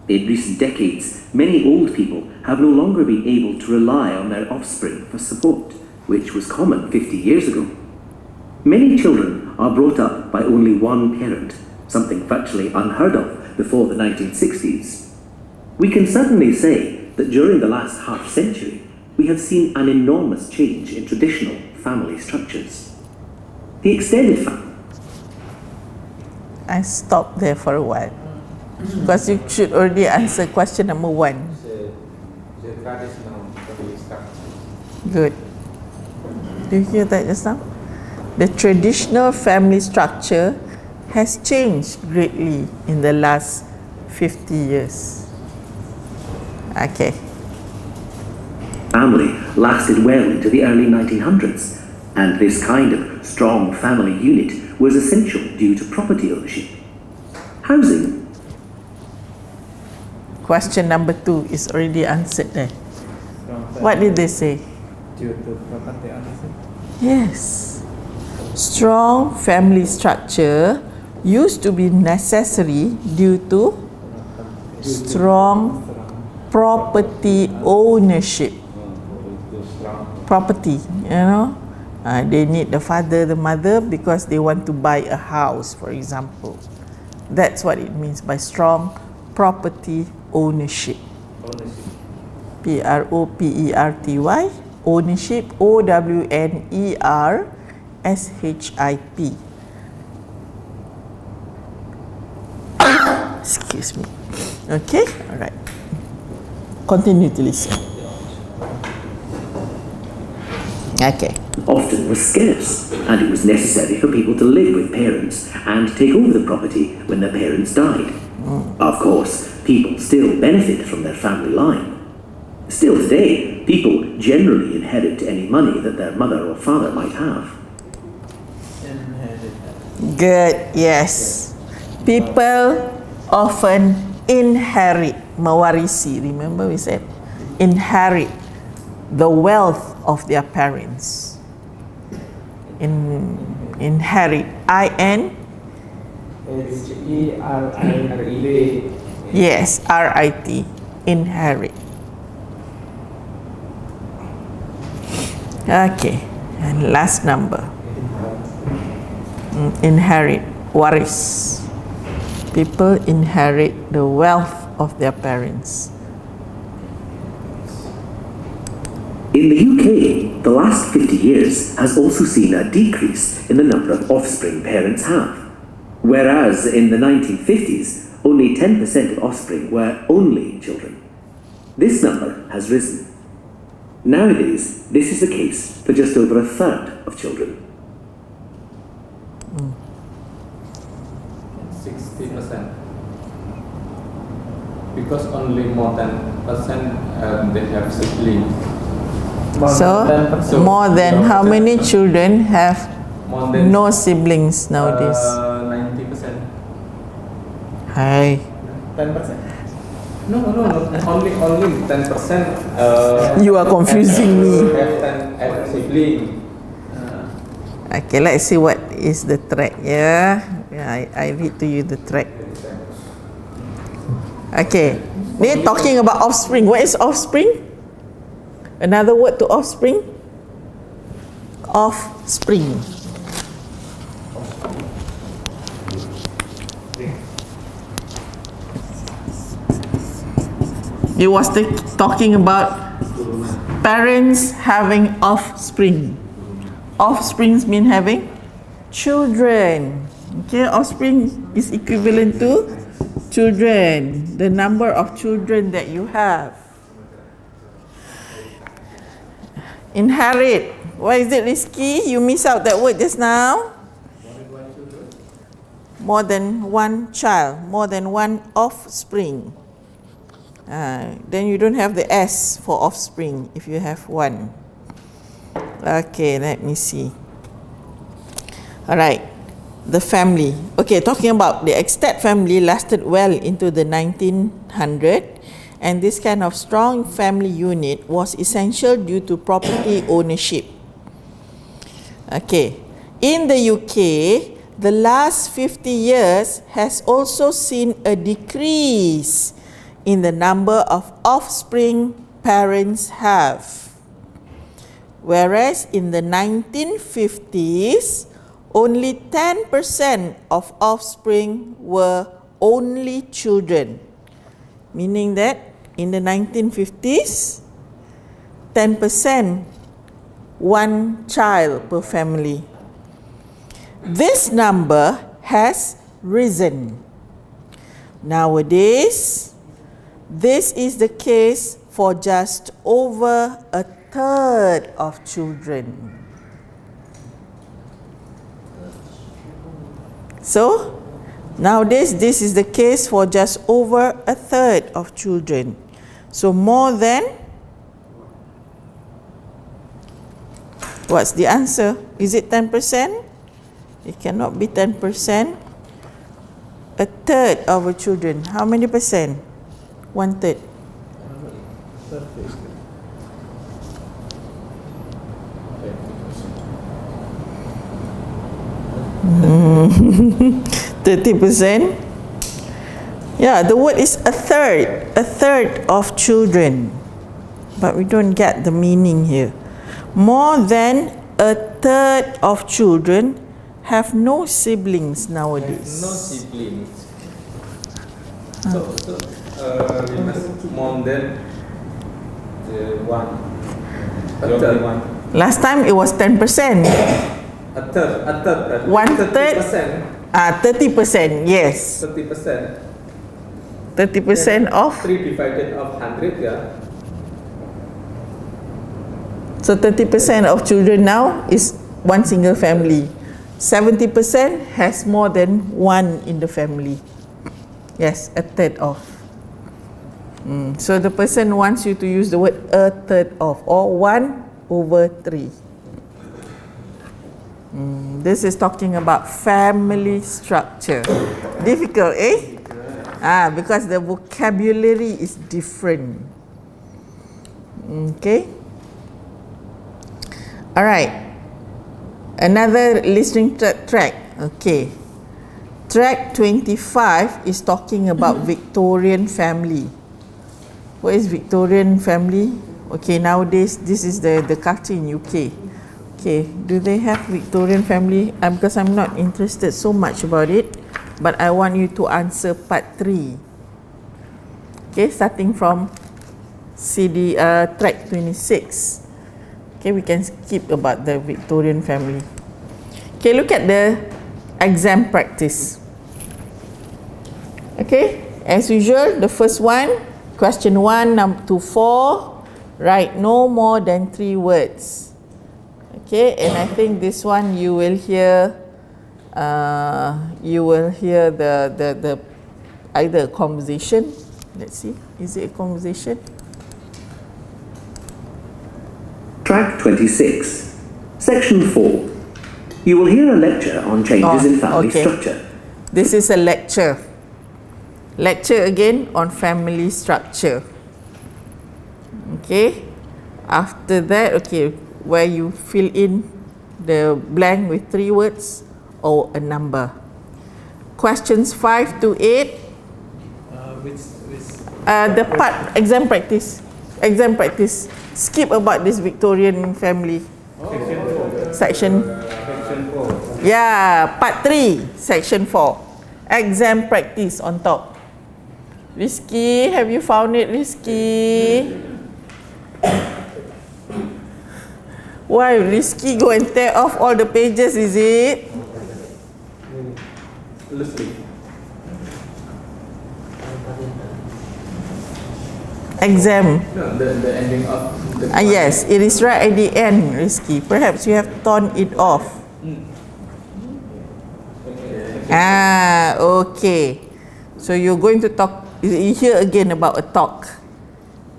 In recent decades, many old people have no longer been able to rely on their offspring for support, which was common 50 years ago. Many children are brought up by only one parent, something virtually unheard of before the 1960s. We can certainly say that during the last half-century, we have seen an enormous change in traditional family structures. The extended family. I stopped there for a while because you should already answer question number 1. The traditional family structure. Good. Do you hear that just now? The traditional family structure has changed greatly in the last 50 years. Okay. Family lasted well into the early 1900s, and this kind of strong family unit was essential due to property ownership. Housing. Question number 2 is already answered there. What did they say? Due to property ownership. Yes. Strong family structure used to be necessary due to strong property ownership. Property, you know. They need the father, the mother because they want to buy a house, for example. That's what it means by strong property ownership. P-R-O-P-E-R-T-Y, ownership, O-W-N-E-R-S-H-I-P. Excuse me. Okay, all right. Continue to listen. Okay. Often was scarce, and it was necessary for people to live with parents and take over the property when their parents died. Of course, people still benefit from their family line. Still today, people generally inherit any money that their mother or father might have. Good, yes. People often inherit, mewarisi, remember we said, inherit the wealth of their parents. Inherit, I-N? H-E-R-I-T. Yes, R-I-T, inherit. Okay, and last number. Inherit, waris. People inherit the wealth of their parents. In the UK, the last 50 years has also seen a decrease in the number of offspring parents have. Whereas in the 1950s, only 10% of offspring were only children. This number has risen. Nowadays, this is the case for just over a third of children. 60%. Because only more than percent they have siblings. So, more than how many children have no siblings nowadays? 90%. Hi. 10%. No, only 10%. You are confusing me. Have sibling. Okay, let's see what is the track. Yeah, I read to you the track. Okay, they're talking about offspring. What is offspring? Another word to offspring? Offspring. It was talking about parents having offspring. Offsprings mean having children. Okay, offspring is equivalent to children, the number of children that you have. Inherit. Why is it risky? You miss out that word just now. More than one child, more than one offspring. Then you don't have the S for offspring if you have one. Okay, let me see. Alright, the family. Okay, talking about the extended family lasted well into the 1900s, and this kind of strong family unit was essential due to property ownership. Okay, in the UK, the last 50 years has also seen a decrease in the number of offspring parents have. Whereas in the 1950s, only 10% of offspring were only children. Meaning that in the 1950s, 10% one child per family. This number has risen. Nowadays, this is the case for just over a third of children. So, nowadays this is the case for just over a third of children. So more than, what's the answer? Is it 10%? It cannot be 10%. A third of our children. How many percent? 1/3. 30%. Yeah, the word is a third of children, but we don't get the meaning here. More than a third of children have no siblings nowadays. No siblings. So we must more than the one. One. Last time it was 10%. A third. 1/3. 30%. Yes. 30%. 30% of. 3 divided of 100, yeah. So 30% of children now is one single family. 70% has more than one in the family. Yes, a third of. So the person wants you to use the word a third of or 1/3. This is talking about family structure. Difficult, eh? Because the vocabulary is different. Okay. Alright. Another listening track. Okay. Track 25 is talking about Victorian family. What is Victorian family? Okay, nowadays this is the culture in UK. Okay, do they have Victorian family? Because I'm not interested so much about it, but I want you to answer part 3. Okay, starting from track 26. Okay, we can skip about the Victorian family. Okay, look at the exam practice. Okay, as usual, the first one, question 1 to 4, write no more than 3 words. Okay, and I think this one you will hear the either a conversation. Let's see, is it a conversation? Track 26, Section 4. You will hear a lecture on changes in family structure. This is a lecture. lecture again on family structure. Okay, after that, okay, where you fill in the blank with 3 words or a number. Questions 5 to 8. The part exam practice. Skip about this Victorian family. Section 4. Yeah, part 3, section 4. Exam practice on top. Rizky, have you found it, Rizky? Why, Rizky go and tear off all the pages, is it? Exam. No, the ending of the Yes, it is right at the end, Rizky. Perhaps you have torn it off. Okay. So you're going to talk, you hear again about a talk.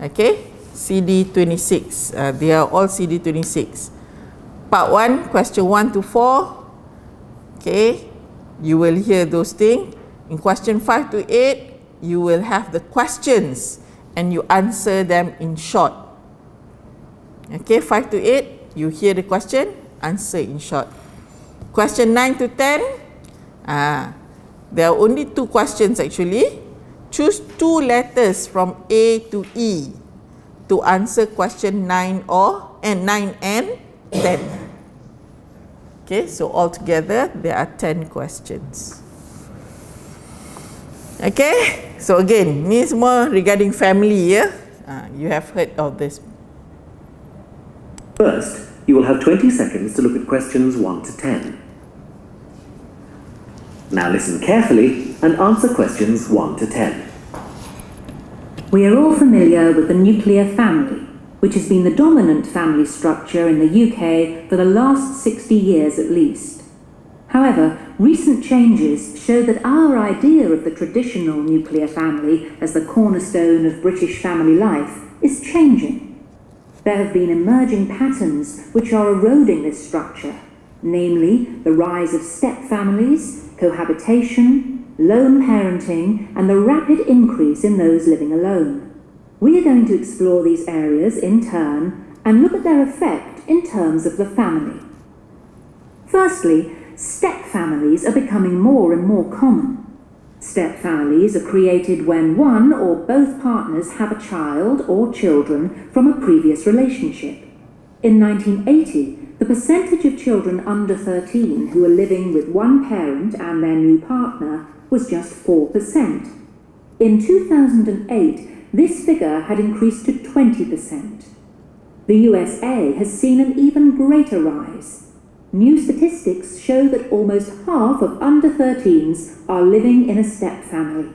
Okay, CD 26. They are all CD 26. Part 1, question 1 to 4. Okay, you will hear those things. In question 5 to 8, you will have the questions and you answer them in short. Okay, 5 to 8, you hear the question, answer in short. Question 9 to 10, there are only 2 questions actually. Choose 2 letters from A to E to answer question 9 and 10. Okay, so altogether there are 10 questions. Okay, so again, ni semua regarding family, ya. You have heard of this. First, you will have 20 seconds to look at questions 1 to 10. Now listen carefully and answer questions 1 to 10. We are all familiar with the nuclear family, which has been the dominant family structure in the UK for the last 60 years at least. However, recent changes show that our idea of the traditional nuclear family as the cornerstone of British family life is changing. There have been emerging patterns which are eroding this structure, namely the rise of step families, cohabitation, lone parenting, and the rapid increase in those living alone. We are going to explore these areas in turn and look at their effect in terms of the family. Firstly, step families are becoming more and more common. Step families are created when one or both partners have a child or children from a previous relationship. In 1980, the percentage of children under 13 who were living with one parent and their new partner was just 4%. In 2008, this figure had increased to 20%. The USA has seen an even greater rise. New statistics show that almost half of under 13s are living in a step family.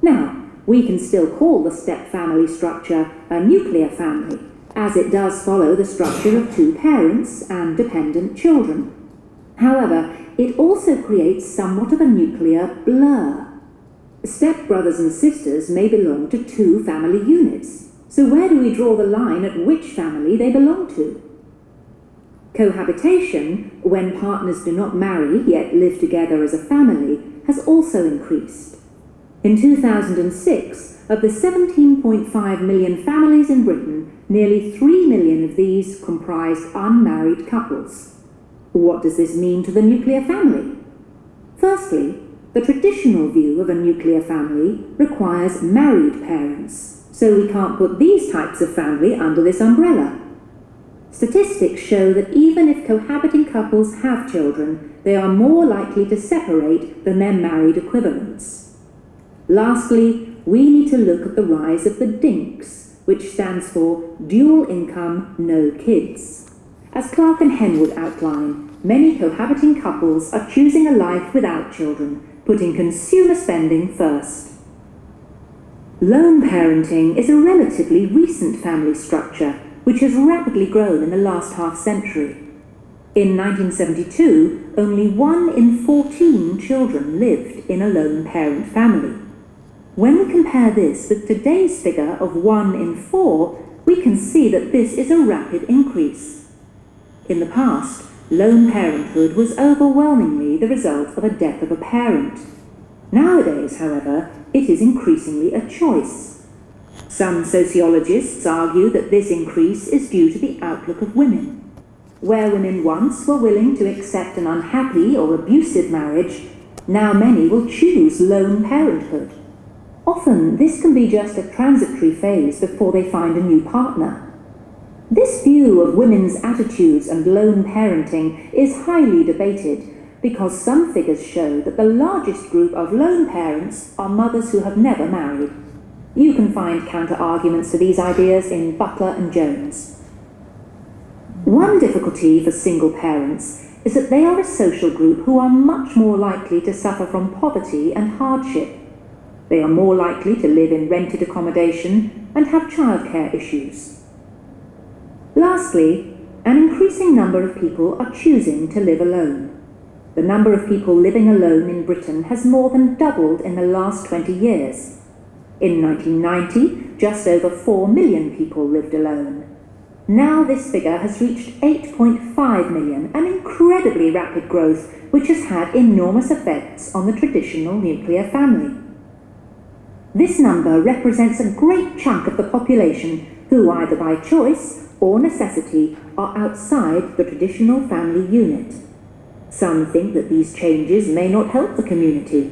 Now, we can still call the step family structure a nuclear family, as it does follow the structure of 2 parents and dependent children. However, it also creates somewhat of a nuclear blur. Step brothers and sisters may belong to 2 family units, so where do we draw the line at which family they belong to? Cohabitation, when partners do not marry yet live together as a family, has also increased. In 2006, of the 17.5 million families in Britain, nearly 3 million of these comprised unmarried couples. What does this mean to the nuclear family? Firstly, the traditional view of a nuclear family requires married parents, so we can't put these types of family under this umbrella. Statistics show that even if cohabiting couples have children, they are more likely to separate than their married equivalents. Lastly, we need to look at the rise of the DINKs, which stands for Dual Income No Kids. As Clark and Henwood outline, many cohabiting couples are choosing a life without children, putting consumer spending first. Lone parenting is a relatively recent family structure which has rapidly grown in the last half-century. In 1972, only 1 in 14 children lived in a lone parent family. When we compare this with today's figure of 1 in 4, we can see that this is a rapid increase. In the past, lone parenthood was overwhelmingly the result of a death of a parent. Nowadays, however, it is increasingly a choice. Some sociologists argue that this increase is due to the outlook of women. Where women once were willing to accept an unhappy or abusive marriage, now many will choose lone parenthood. Often, this can be just a transitory phase before they find a new partner. This view of women's attitudes and lone parenting is highly debated because some figures show that the largest group of lone parents are mothers who have never married. You can find counter-arguments to these ideas in Butler and Jones. One difficulty for single parents is that they are a social group who are much more likely to suffer from poverty and hardship. They are more likely to live in rented accommodation and have childcare issues. Lastly, an increasing number of people are choosing to live alone. The number of people living alone in Britain has more than doubled in the last 20 years. In 1990, just over 4 million people lived alone. Now this figure has reached 8.5 million, an incredibly rapid growth which has had enormous effects on the traditional nuclear family. This number represents a great chunk of the population who, either by choice or necessity, are outside the traditional family unit. Some think that these changes may not help the community.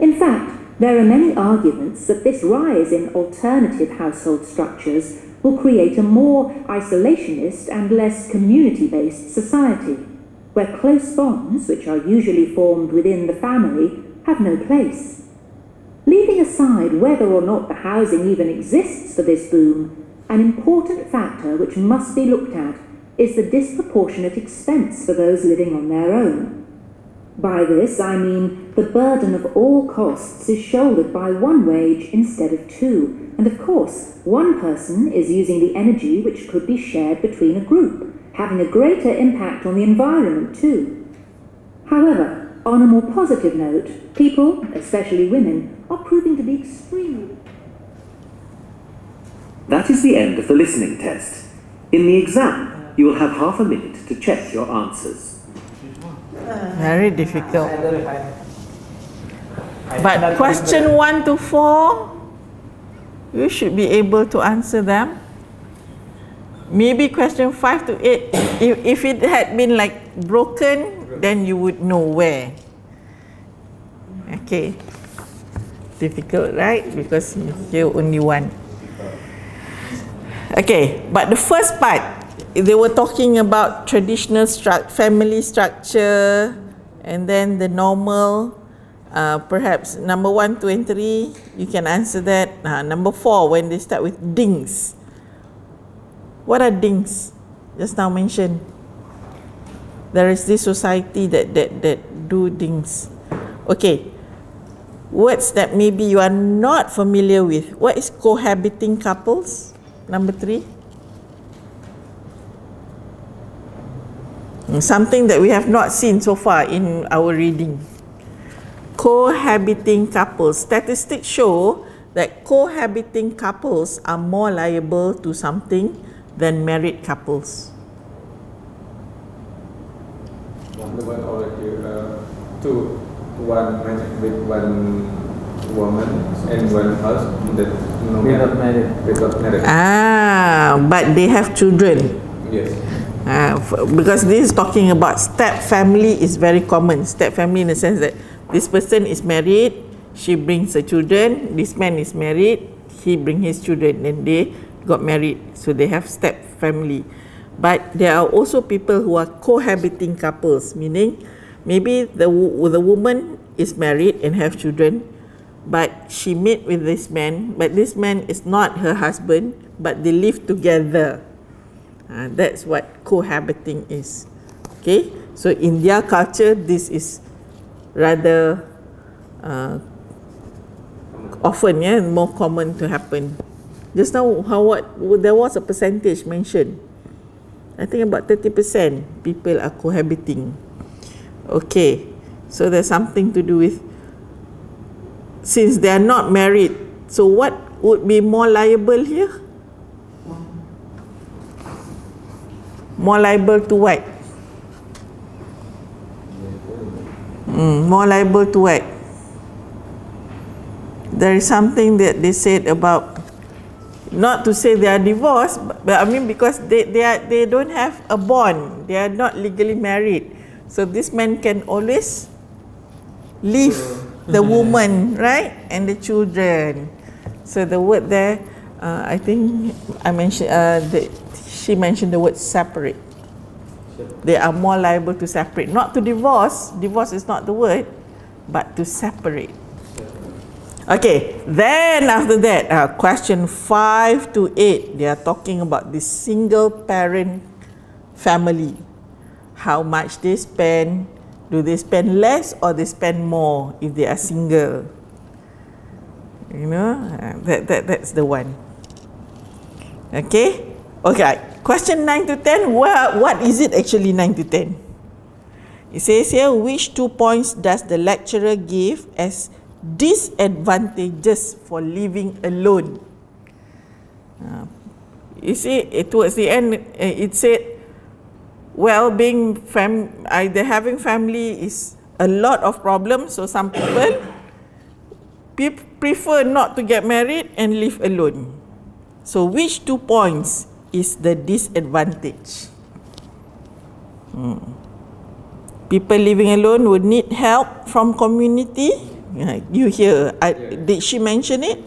In fact, there are many arguments that this rise in alternative household structures will create a more isolationist and less community-based society, where close bonds, which are usually formed within the family, have no place. Leaving aside whether or not the housing even exists for this boom, an important factor which must be looked at is the disproportionate expense for those living on their own. By this I mean the burden of all costs is shouldered by one wage instead of two, and of course one person is using the energy which could be shared between a group, having a greater impact on the environment too. However, on a more positive note, people, especially women, are proving to be extremely... That is the end of the listening test. In the exam, you will have half a minute to check your answers. Very difficult. I don't find. But question 1 to 4, you should be able to answer them. Maybe question 5 to 8, if it had been like broken, then you would know where. Okay. Difficult, right? Because you're only one. Okay, but the first part, they were talking about traditional family structure, and then the normal, perhaps number 1, 2 and 3, you can answer that. Number 4, when they start with dings. What are dings? Just now mentioned. There is this society that do dings. Okay, words that maybe you are not familiar with. What is cohabiting couples? Number 3. Something that we have not seen so far in our reading. Cohabiting couples. Statistics show that cohabiting couples are more liable to something than married couples. The one already one man with one woman and one house that Without married. without married. But they have children. Yes. Because this is talking about step family is very common. Step family in the sense that this person is married, she brings her children, this man is married, he brings his children, and they got married, so they have step family. But there are also people who are cohabiting couples, meaning maybe the woman is married and have children, but she met with this man, but this man is not her husband, but they live together. That's what cohabiting is. Okay, so in their culture, this is rather often, more common to happen. Just now, there was a percentage mentioned. I think about 30% people are cohabiting. Okay, so there's something to do with, since they are not married, so what would be more liable here? More liable to what? More liable to what? there is something that they said about, not to say they are divorced, but I mean because they don't have a bond, they are not legally married, so this man can always leave the woman, right, and the children. So the word there, I think I mentioned, she mentioned the word separate. They are more liable to separate, not to divorce. Divorce is not the word, but to separate. Okay, then after that, question 5 to 8, they are talking about the single parent family. How much they spend, do they spend less or they spend more if they are single? You know, that's the one. Okay, question 9 to 10, what is it actually 9 to 10? It says here, which 2 points does the lecturer give as disadvantages for living alone? You see, towards the end, it said, well, either having family is a lot of problems, so some people prefer not to get married and live alone. So which 2 points is the disadvantage? People living alone would need help from community. You hear, did she mention it?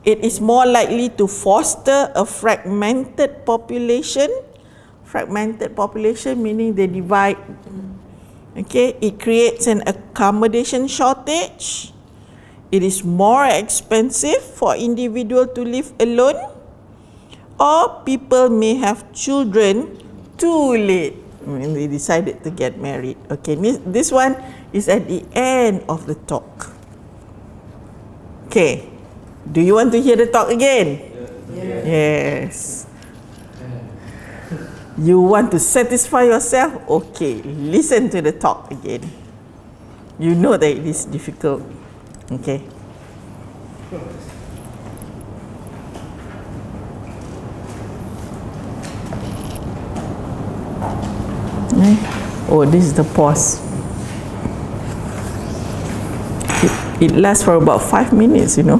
It is more likely to foster a fragmented population. Fragmented population meaning they divide. Okay, it creates an accommodation shortage. It is more expensive for individual to live alone, or people may have children too late when they decided to get married. Okay, this one is at the end of the talk. Okay, do you want to hear the talk again? Yes. You want to satisfy yourself? Okay, listen to the talk again. You know that it is difficult. Okay. Oh, this is the pause. It lasts for about 5 minutes, you know.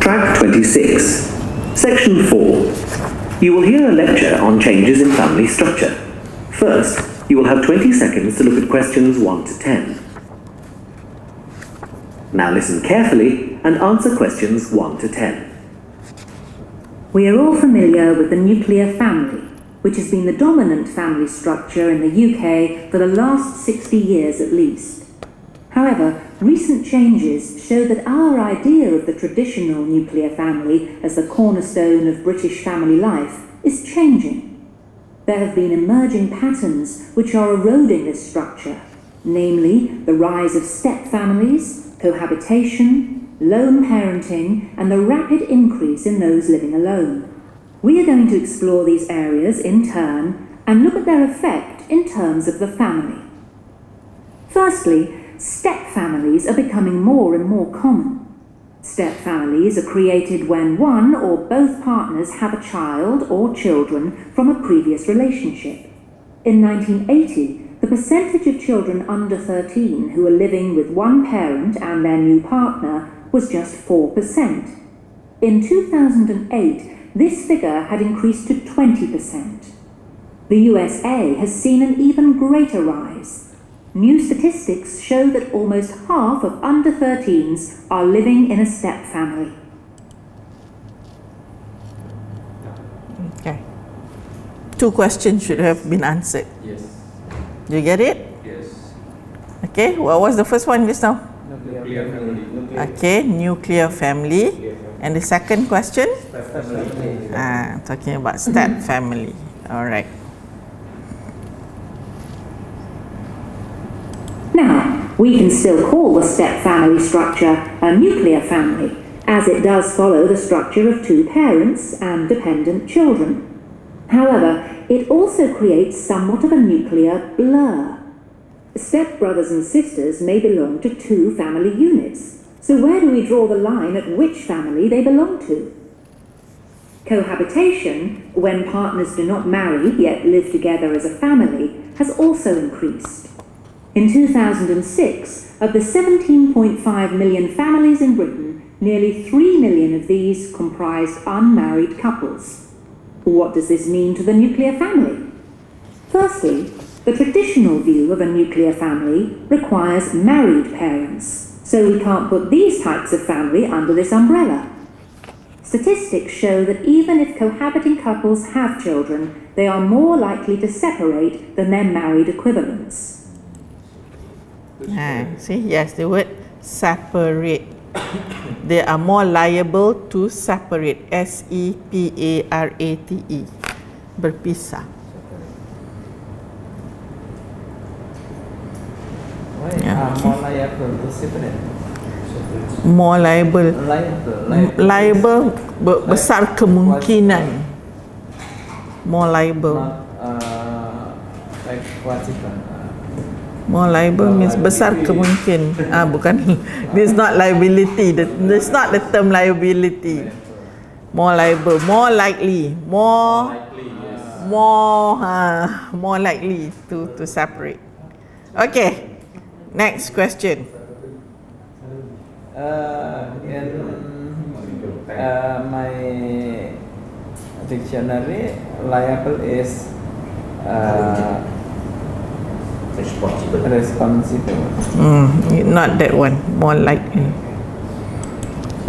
Track 26, Section 4. You will hear a lecture on changes in family structure. First, you will have 20 seconds to look at questions 1 to 10. Now listen carefully and answer questions 1 to 10. We are all familiar with the nuclear family, which has been the dominant family structure in the UK for the last 60 years at least. However, recent changes show that our idea of the traditional nuclear family as the cornerstone of British family life is changing. There have been emerging patterns which are eroding this structure, namely the rise of step-families, cohabitation, lone parenting, and the rapid increase in those living alone. We are going to explore these areas in turn and look at their effect in terms of the family. Firstly, step-families are becoming more and more common. Step-families are created when one or both partners have a child or children from a previous relationship. In 1980, the percentage of children under 13 who were living with one parent and their new partner was just 4%. In 2008, this figure had increased to 20%. The USA has seen an even greater rise. New statistics show that almost half of under 13s are living in a step family. Okay. 2 questions should have been answered. Yes. You get it? Yes. Okay, what was the first one just now? Nuclear family. Okay, nuclear family. And the second question? Family. Talking about step family. All right. Now, we can still call the step family structure a nuclear family, as it does follow the structure of 2 parents and dependent children. However, it also creates somewhat of a nuclear blur. Step-brothers and sisters may belong to 2 family units. So where do we draw the line at which family they belong to? Cohabitation, when partners do not marry yet live together as a family, has also increased. In 2006, of the 17.5 million families in Britain, nearly 3 million of these comprised unmarried couples. What does this mean to the nuclear family? Firstly, the traditional view of a nuclear family requires married parents, so we can't put these types of family under this umbrella. Statistics show that even if cohabiting couples have children, they are more likely to separate than their married equivalents. See, yes, the word separate. They are more liable to separate. S-E-P-A-R-A-T-E. Berpisah. Why Yeah, more liable to separate? More liable. Liable, besar kemungkinan. More liable. Not like what's it called? More liable means besar kemungkin. Bukan. This is not liability. This is not the term liability. More liable, more likely, more likely to separate. Okay. Next question. In my dictionary, liable is responsible. Not that one. More likely.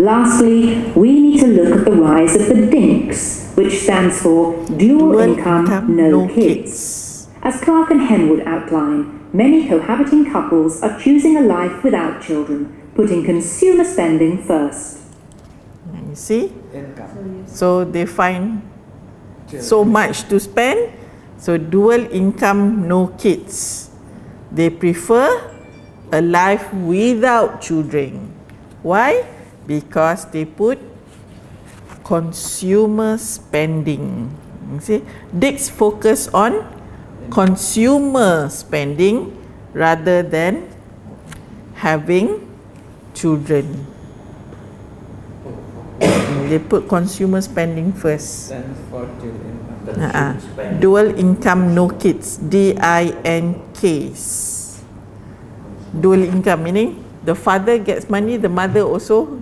Lastly, we need to look at the rise of the DINKs, which stands for Dual Income, No Kids. As Clark and Henwood outline, many cohabiting couples are choosing a life without children, putting consumer spending first. You see? Income. So they find so much to spend. So dual income, no kids. They prefer a life without children. Why? Because they put consumer spending. You see? Dicks focus on consumer spending rather than having children. They put consumer spending first. Stands for dual income. Dual income, no kids. D-I-N-Ks. Dual income meaning the father gets money, the mother also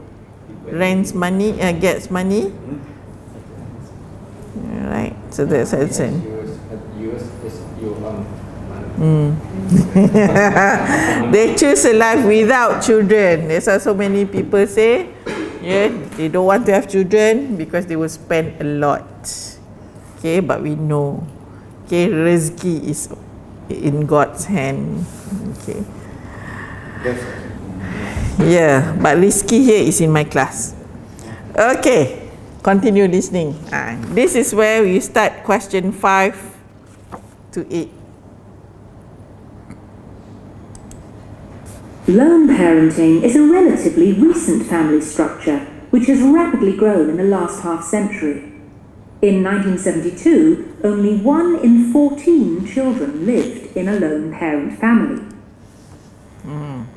rents money, gets money. Right. So that's it. Use is you own money. They choose a life without children. That's why so many people say, yeah, they don't want to have children because they will spend a lot. Okay, but we know, okay, rezeki is in God's hand. Okay. Yeah, but rizki here is in my class. Okay, continue listening. This is where we start question 5 to 8. Lone parenting is a relatively recent family structure which has rapidly grown in the last half-century. In 1972, only 1 in 14 children lived in a lone parent family. 1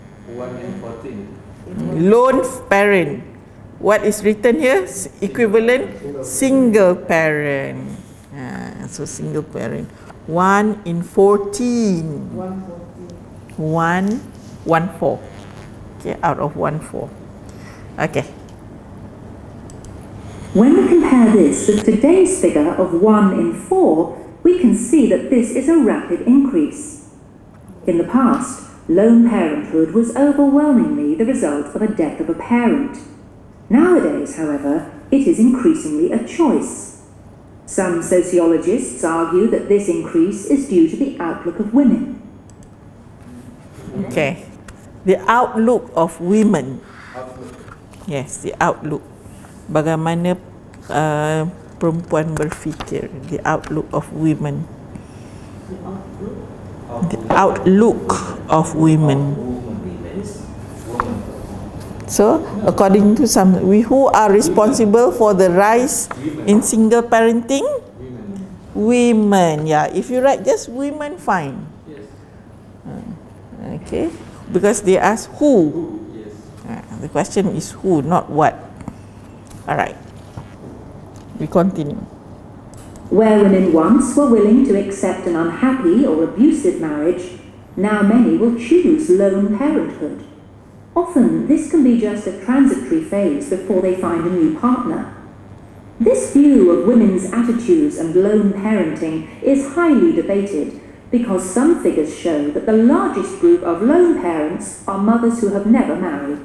in 14. Lone parent. What is written here? Equivalent single parent. So single parent. 1 in 14. 1/4. Okay, out of 1/4. Okay. When we compare this with today's figure of 1 in 4, we can see that this is a rapid increase. In the past, lone parenthood was overwhelmingly the result of a death of a parent. Nowadays, however, it is increasingly a choice. Some sociologists argue that this increase is due to the outlook of women. Okay. The outlook of women. Yes, the outlook. Bagaimana perempuan berfikir. The outlook of women. The outlook of women. So, according to some, who are responsible for the rise in single parenting? Women. Yeah, if you write just women, fine. Okay, because they ask who. The question is who, not what. Alright. We continue. Where women once were willing to accept an unhappy or abusive marriage, now many will choose lone parenthood. Often, this can be just a transitory phase before they find a new partner. This view of women's attitudes and lone parenting is highly debated because some figures show that the largest group of lone parents are mothers who have never married.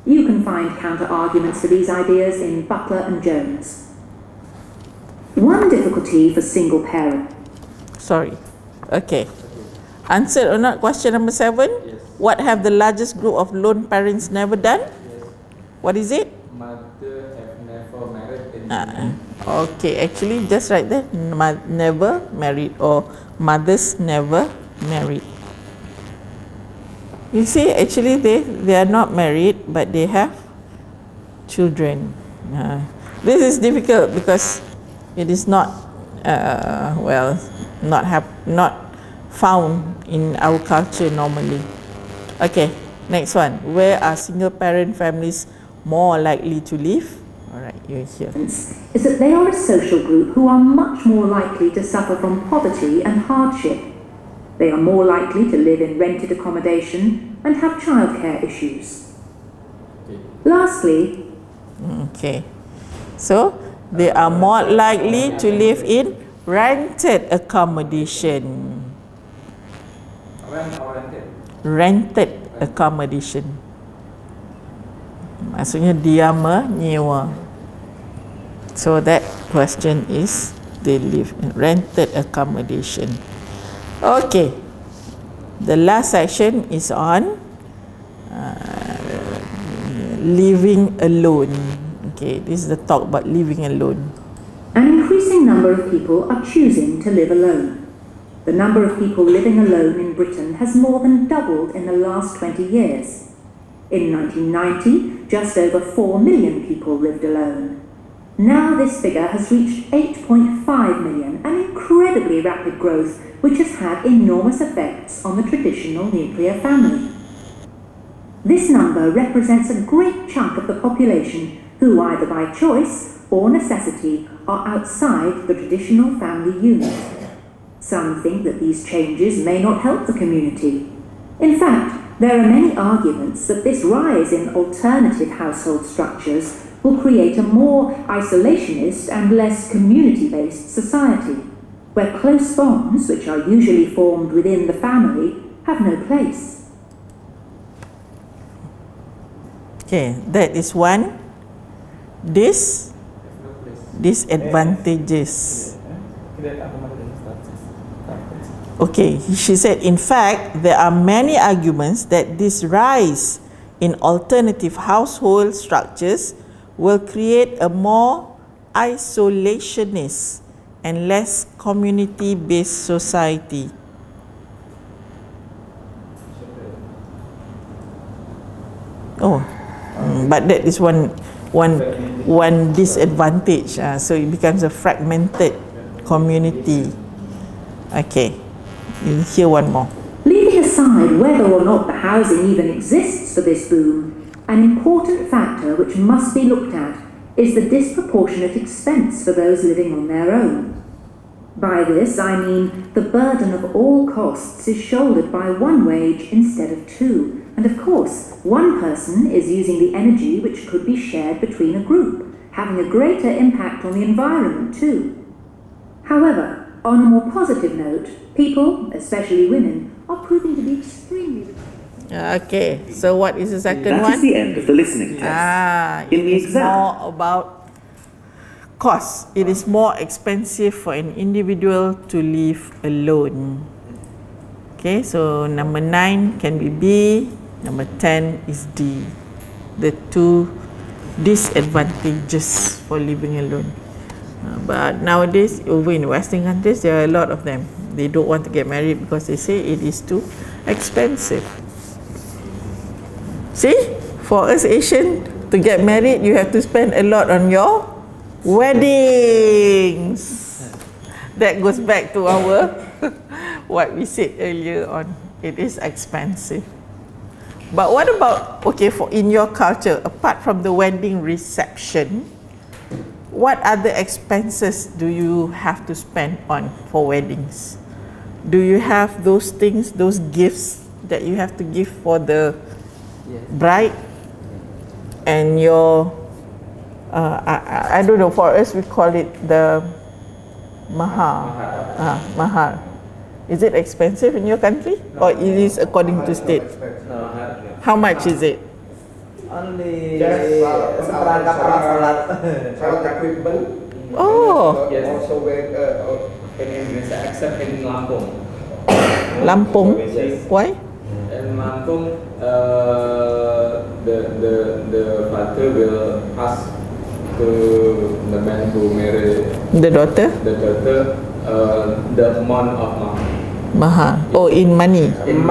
You can find counter-arguments to these ideas in Butler and Jones. One difficulty for single parents. Sorry. Okay. Answered or not question number 7? Yes. What have the largest group of lone parents never done? Yes. What is it? Mother have never married anyone. Okay, actually just right there, never married or mothers never married. You see, actually they are not married, but they have children. This is difficult because it is not not found in our culture normally. Okay, next one. Where are single parent families more likely to live? Alright, you're here. Is that they are a social group who are much more likely to suffer from poverty and hardship. They are more likely to live in rented accommodation and have childcare issues. Lastly, okay, so they are more likely to live in rented accommodation. Rented accommodation. Maksudnya dia menyewa. So that question is they live in rented accommodation. Okay. The last section is on living alone. Okay, this is the talk about living alone. an increasing number of people are choosing to live alone. The number of people living alone in Britain has more than doubled in the last 20 years. In 1990, just over 4 million people lived alone. Now this figure has reached 8.5 million, an incredibly rapid growth which has had enormous effects on the traditional nuclear family. This number represents a great chunk of the population who, either by choice or necessity, are outside the traditional family unit. Some think that these changes may not help the community. In fact, there are many arguments that this rise in alternative household structures will create a more isolationist and less community-based society, where close bonds, which are usually formed within the family, have no place. Okay, that is one. Disadvantages. Okay, she said, in fact, there are many arguments that this rise in alternative household structures will create a more isolationist and less community-based society. But that is one disadvantage. So it becomes a fragmented community. Okay, you hear one more. Leaving aside whether or not the housing even exists for this boom, an important factor which must be looked at is the disproportionate expense for those living on their own. By this I mean the burden of all costs is shouldered by one wage instead of two, and of course one person is using the energy which could be shared between a group, having a greater impact on the environment too. However, on a more positive note, people, especially women, are proving to be extremely... Okay, so what is the second one? That is the end of the listening test. It is more about cost. It is more expensive for an individual to live alone. Okay, so number 9 can be B, number 10 is D. The two disadvantages for living alone. But nowadays, over in Western countries, there are a lot of them. They don't want to get married because they say it is too expensive. See, for us Asian, to get married, you have to spend a lot on your weddings. That goes back to our what we said earlier on. It is expensive. But what about, okay, for in your culture, apart from the wedding reception, what other expenses do you have to spend on for weddings? Do you have those things, those gifts that you have to give for the bride and your I don't know, for us we call it the mahar. Mahar. Is it expensive in your country or it is according to state? No, How much is it? only seperangkat alat salat equipment. Oh, Yes. Also in Indonesia, except in Lampung. Lampung. Yes. Why? In Lampung, the father will ask to the man who married The daughter? the daughter the amount of money. Mahar. Oh, in money. In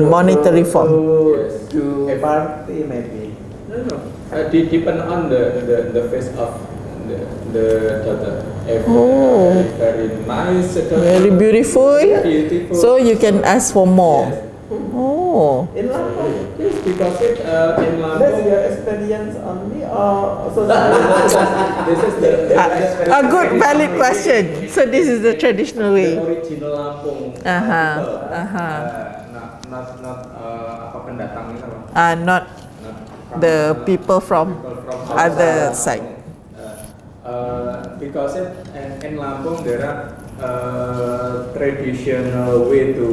monetary form. To party maybe. No. Depend on the face of the daughter. If very nice, Very beautiful. beautiful. So you can ask for more. Yes. Oh. In Lampung, Yes, because it in that's Lampung. your experience only or also This is A good valid question. So this is the traditional the way. original Lampung. Aha, people. aha. Not apa pendatang itu apa? Not Not the people from people from other outside. side. Because in Lampung there are traditional way to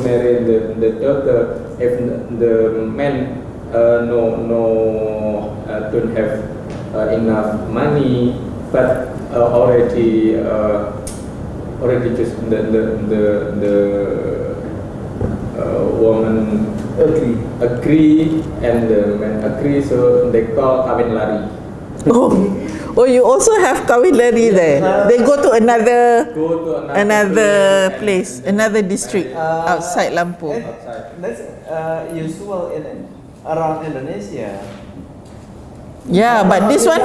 marry the daughter if the man don't have enough money but already just the woman agree and the man agree, so they call kawin lari. Oh, you also have kawin lari there. They go to another Go to another place, and another district outside Lampung. That's usual in around Indonesia. Yeah, but this one,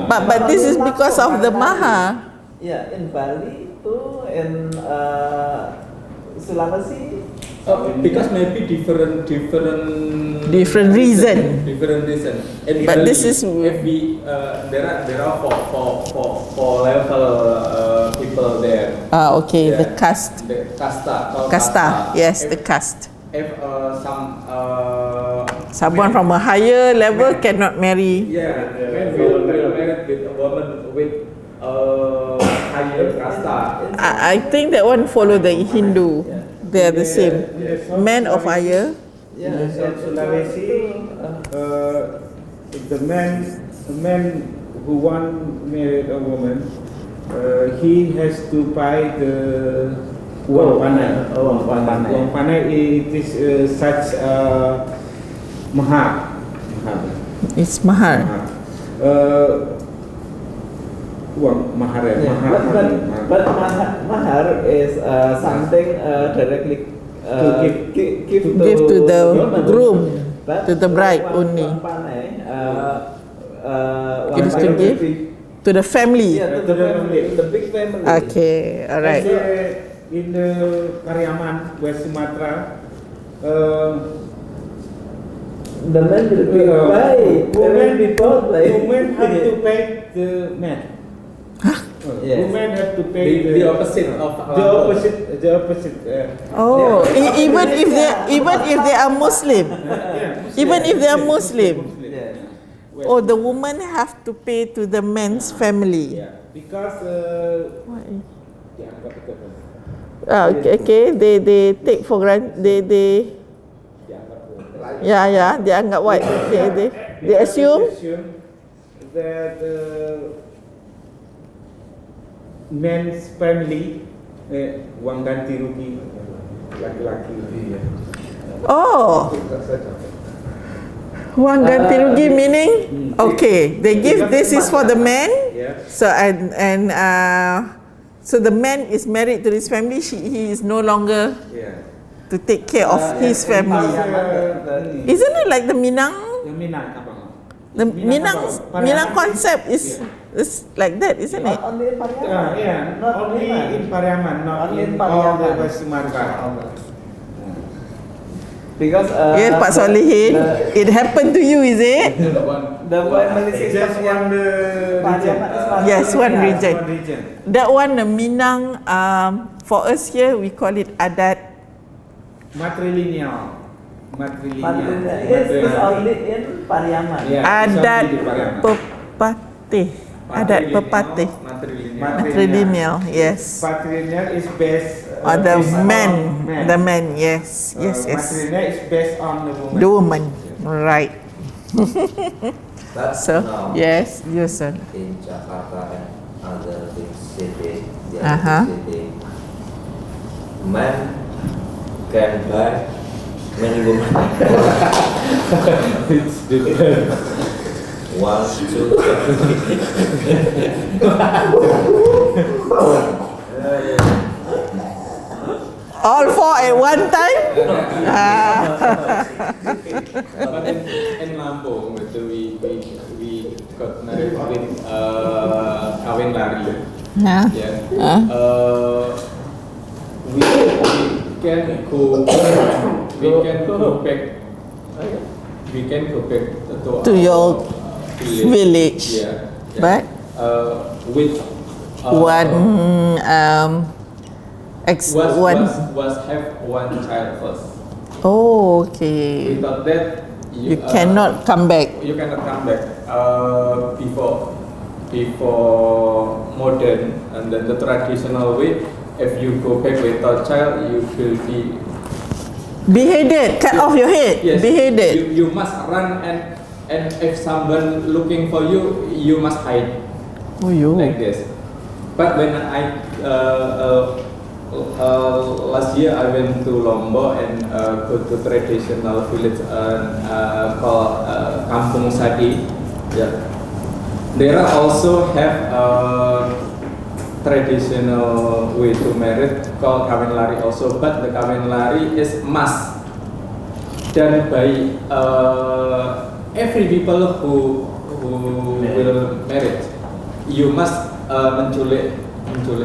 but this is because of the mahar. Yeah, in Bali too, in Sulawesi. Because maybe different reason. Different reason. And But Bali, this is- if we there are four level people there. Okay, the Yeah. caste. The kasta. Called Kasta, yes, If, the caste. if Someone from a higher level cannot marry. man will married with a woman with higher kasta. I think that one follow the Hindu. They are the same. Men of higher. Yeah, In Sulawesi, the man who want marry a woman, he has to buy the uang panai. Uang panai. Uang panai it is such mahar. It's mahar. Uang mahar ya. Yeah, but mahar is something directly give Give to the woman. groom, But to the bride uang only. panai, It is to give to the family. Yeah, to the family, the big family. Okay, alright. In the Pariaman, West Sumatra, The man will be buy. women People like women have to pay the man. Yes. Women have to pay The opposite of the opposite. The opposite. Oh, even if they are Muslim, even if they are Muslim. Yes. Oh, the woman have to pay to the man's family. Yeah, because What is- dianggap itu apa? Okay, they take for granted. They they anggap what? They assume. That man's family uang ganti rugi laki-laki. Oh, wang ganti rugi meaning okay. They give this is for the man. Yeah. So so the man is married to his family. He is no longer Yeah. to take care of his family. Isn't it like the Minang? Yang Minang apa? The Minang concept is like that, isn't it? Only in Pariaman. Yeah, Not only in Pariaman, not Only in in all the Pariaman. West Sumatra. Because Yes, Pak Solihin. It happened to you, is it? the family Just system one region. Yes, one region. One region. That one, the Minang, for us here, we call it adat. Matrilineal. It's only in Pariaman. Yeah, it's Adat only di Pariaman. pepatih. Adat pepatih. Matrilineal, yes. Patrilineal is based The is man, on the man, yes, yes, yes. Matrilineal is based on the woman. The woman, right. But So, now, yes, you sir. in Jakarta and other big city, Uh-huh. city, man can buy many women. It's different. 1, 2, 3. All four at one time? But in Lampung, we got married with kawin lari. Yeah. Yeah. We can go back. We can go back To your village. village. Yeah. But With one was have one child first. Oh, okay. Without that, You cannot come back. You cannot come back before modern, and then the traditional way. If you go back without child, you will be Beheaded, cut off your head. yes. Beheaded. You must run, and if someone looking for you, you must hide Oh, you. like this. But when I last year I went to Lombok and go to traditional village called Kampung Sadi. Yeah, there also have traditional way to marry called kawin lari also, but the kawin lari is must done by every people who will marry. You must menculik.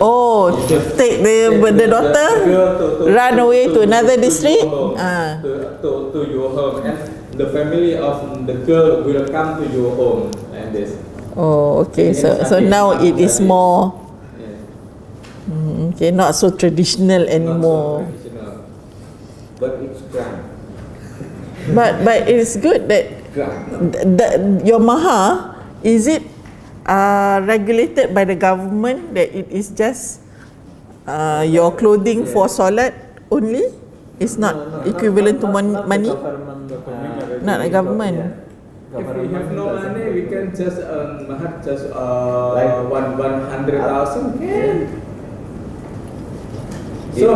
Oh, take the daughter, run away to another district. To your home, and the family of the girl will come to your home, and this. Oh, okay. So now it is more. Okay, not so traditional anymore. But it's grand. But it's good that your maha, is it regulated by the government that it is just your clothing for solat only? It's not equivalent to money? Not a government. If we have no money, we can just mahar just 100,000. So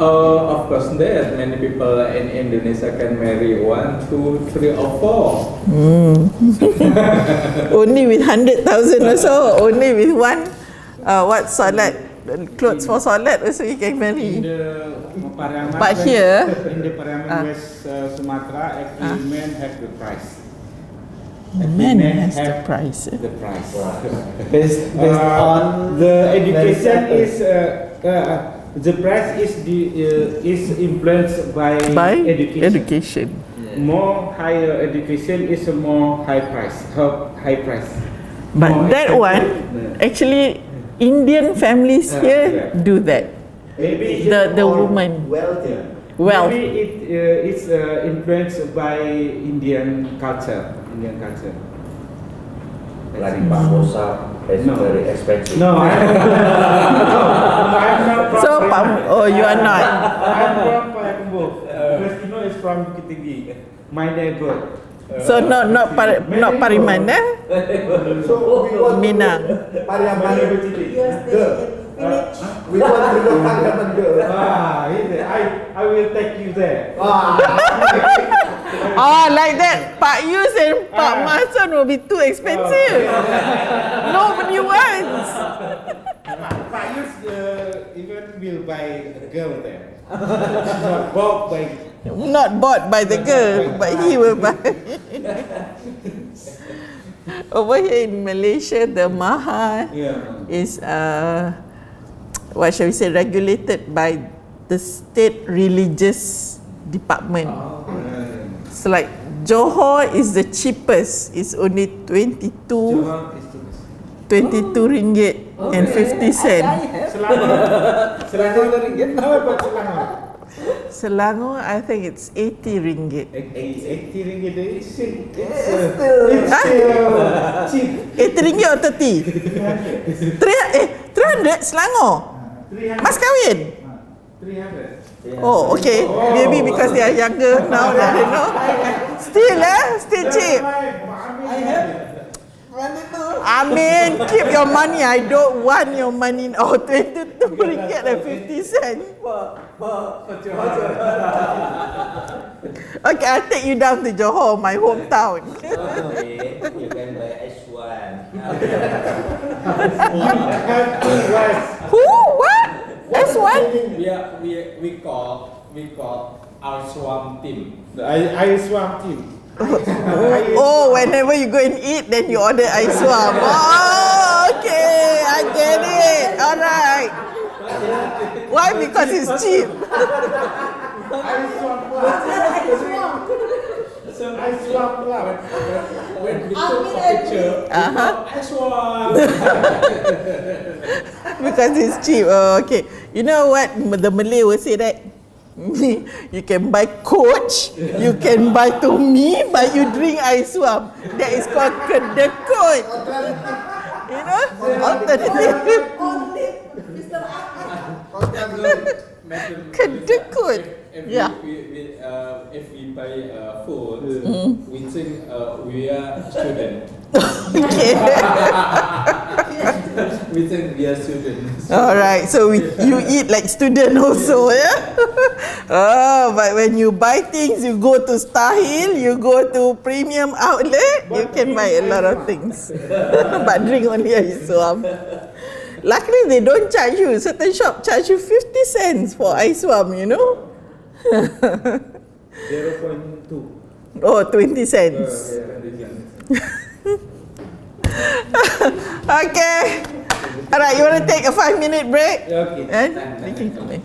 of course there many people in Indonesia can marry 1, 2, 3 or 4. Only with 100,000 also, only with one solat, clothes for solat also you can marry. In the Pariaman, But here, in the Pariaman West Sumatra, every man have the price. man has the price. The price. Based on the education is the price is influenced by education. More higher education is a more high price. But More that one, actually, Indian families here do that. Maybe The woman. Wealth. Maybe it's influenced by Indian culture. Like Pamosa is very expensive. No, I'm not from So, you are not. I'm from Payakumbuh. Meskino is from Bukit Tinggi, my neighbor. So not Pariman, eh? So we want Minang. Pariaman You stay in village. We want to go Pariaman girl. I will take you there. Oh, like that. Pak Yus and Pak Mason will be too expensive. Nobody wants. Pak Yus even will buy a girl there. Not bought by. Not bought by the girl, but he will buy. Over here in Malaysia, the maha is what shall we say, regulated by the state religious department. It's like Johor is the cheapest. It's only 22 ringgit and 50 cent. Selangor ringgit. How about Selangor? Selangor, I think it's 80 ringgit. 80 ringgit is cheap. Cheap. 80 ringgit or 30? 300 Selangor? Mas kahwin? 300. Oh, okay. Maybe because they are younger now, I don't know. Still cheap. I mean, keep your money. I don't want your money. Oh, 22 ringgit and 50 cent. Okay, I'll take you down to Johor, my hometown. Okay, you can buy S1. Who? What? S1? We call our swam team. I swam team. Oh, whenever you go and eat, then you order ice swam. Oh, okay, I get it. All right. Why? Because it's cheap. I swam When we took a picture, I swam. Because it's cheap. Oh, okay. You know what the Malay will say that? You can buy Coach, you can buy to me, but you drink ice swam. That is called kedekut. You know? Alternative. Kedekut. Yeah. If we buy food, we think we are student. Okay. We think we are students. Alright, so you eat like student also, yeah? Oh, but when you buy things, you go to Starhill, you go to premium outlet, you can buy a lot of things. But drink only ice swam. Luckily, they don't charge you. Certain shop charge you 50 cents for ice swam, you know? 0.2. Oh, 20 cents. Okay. Alright, you want to take a 5-minute break? Okay. And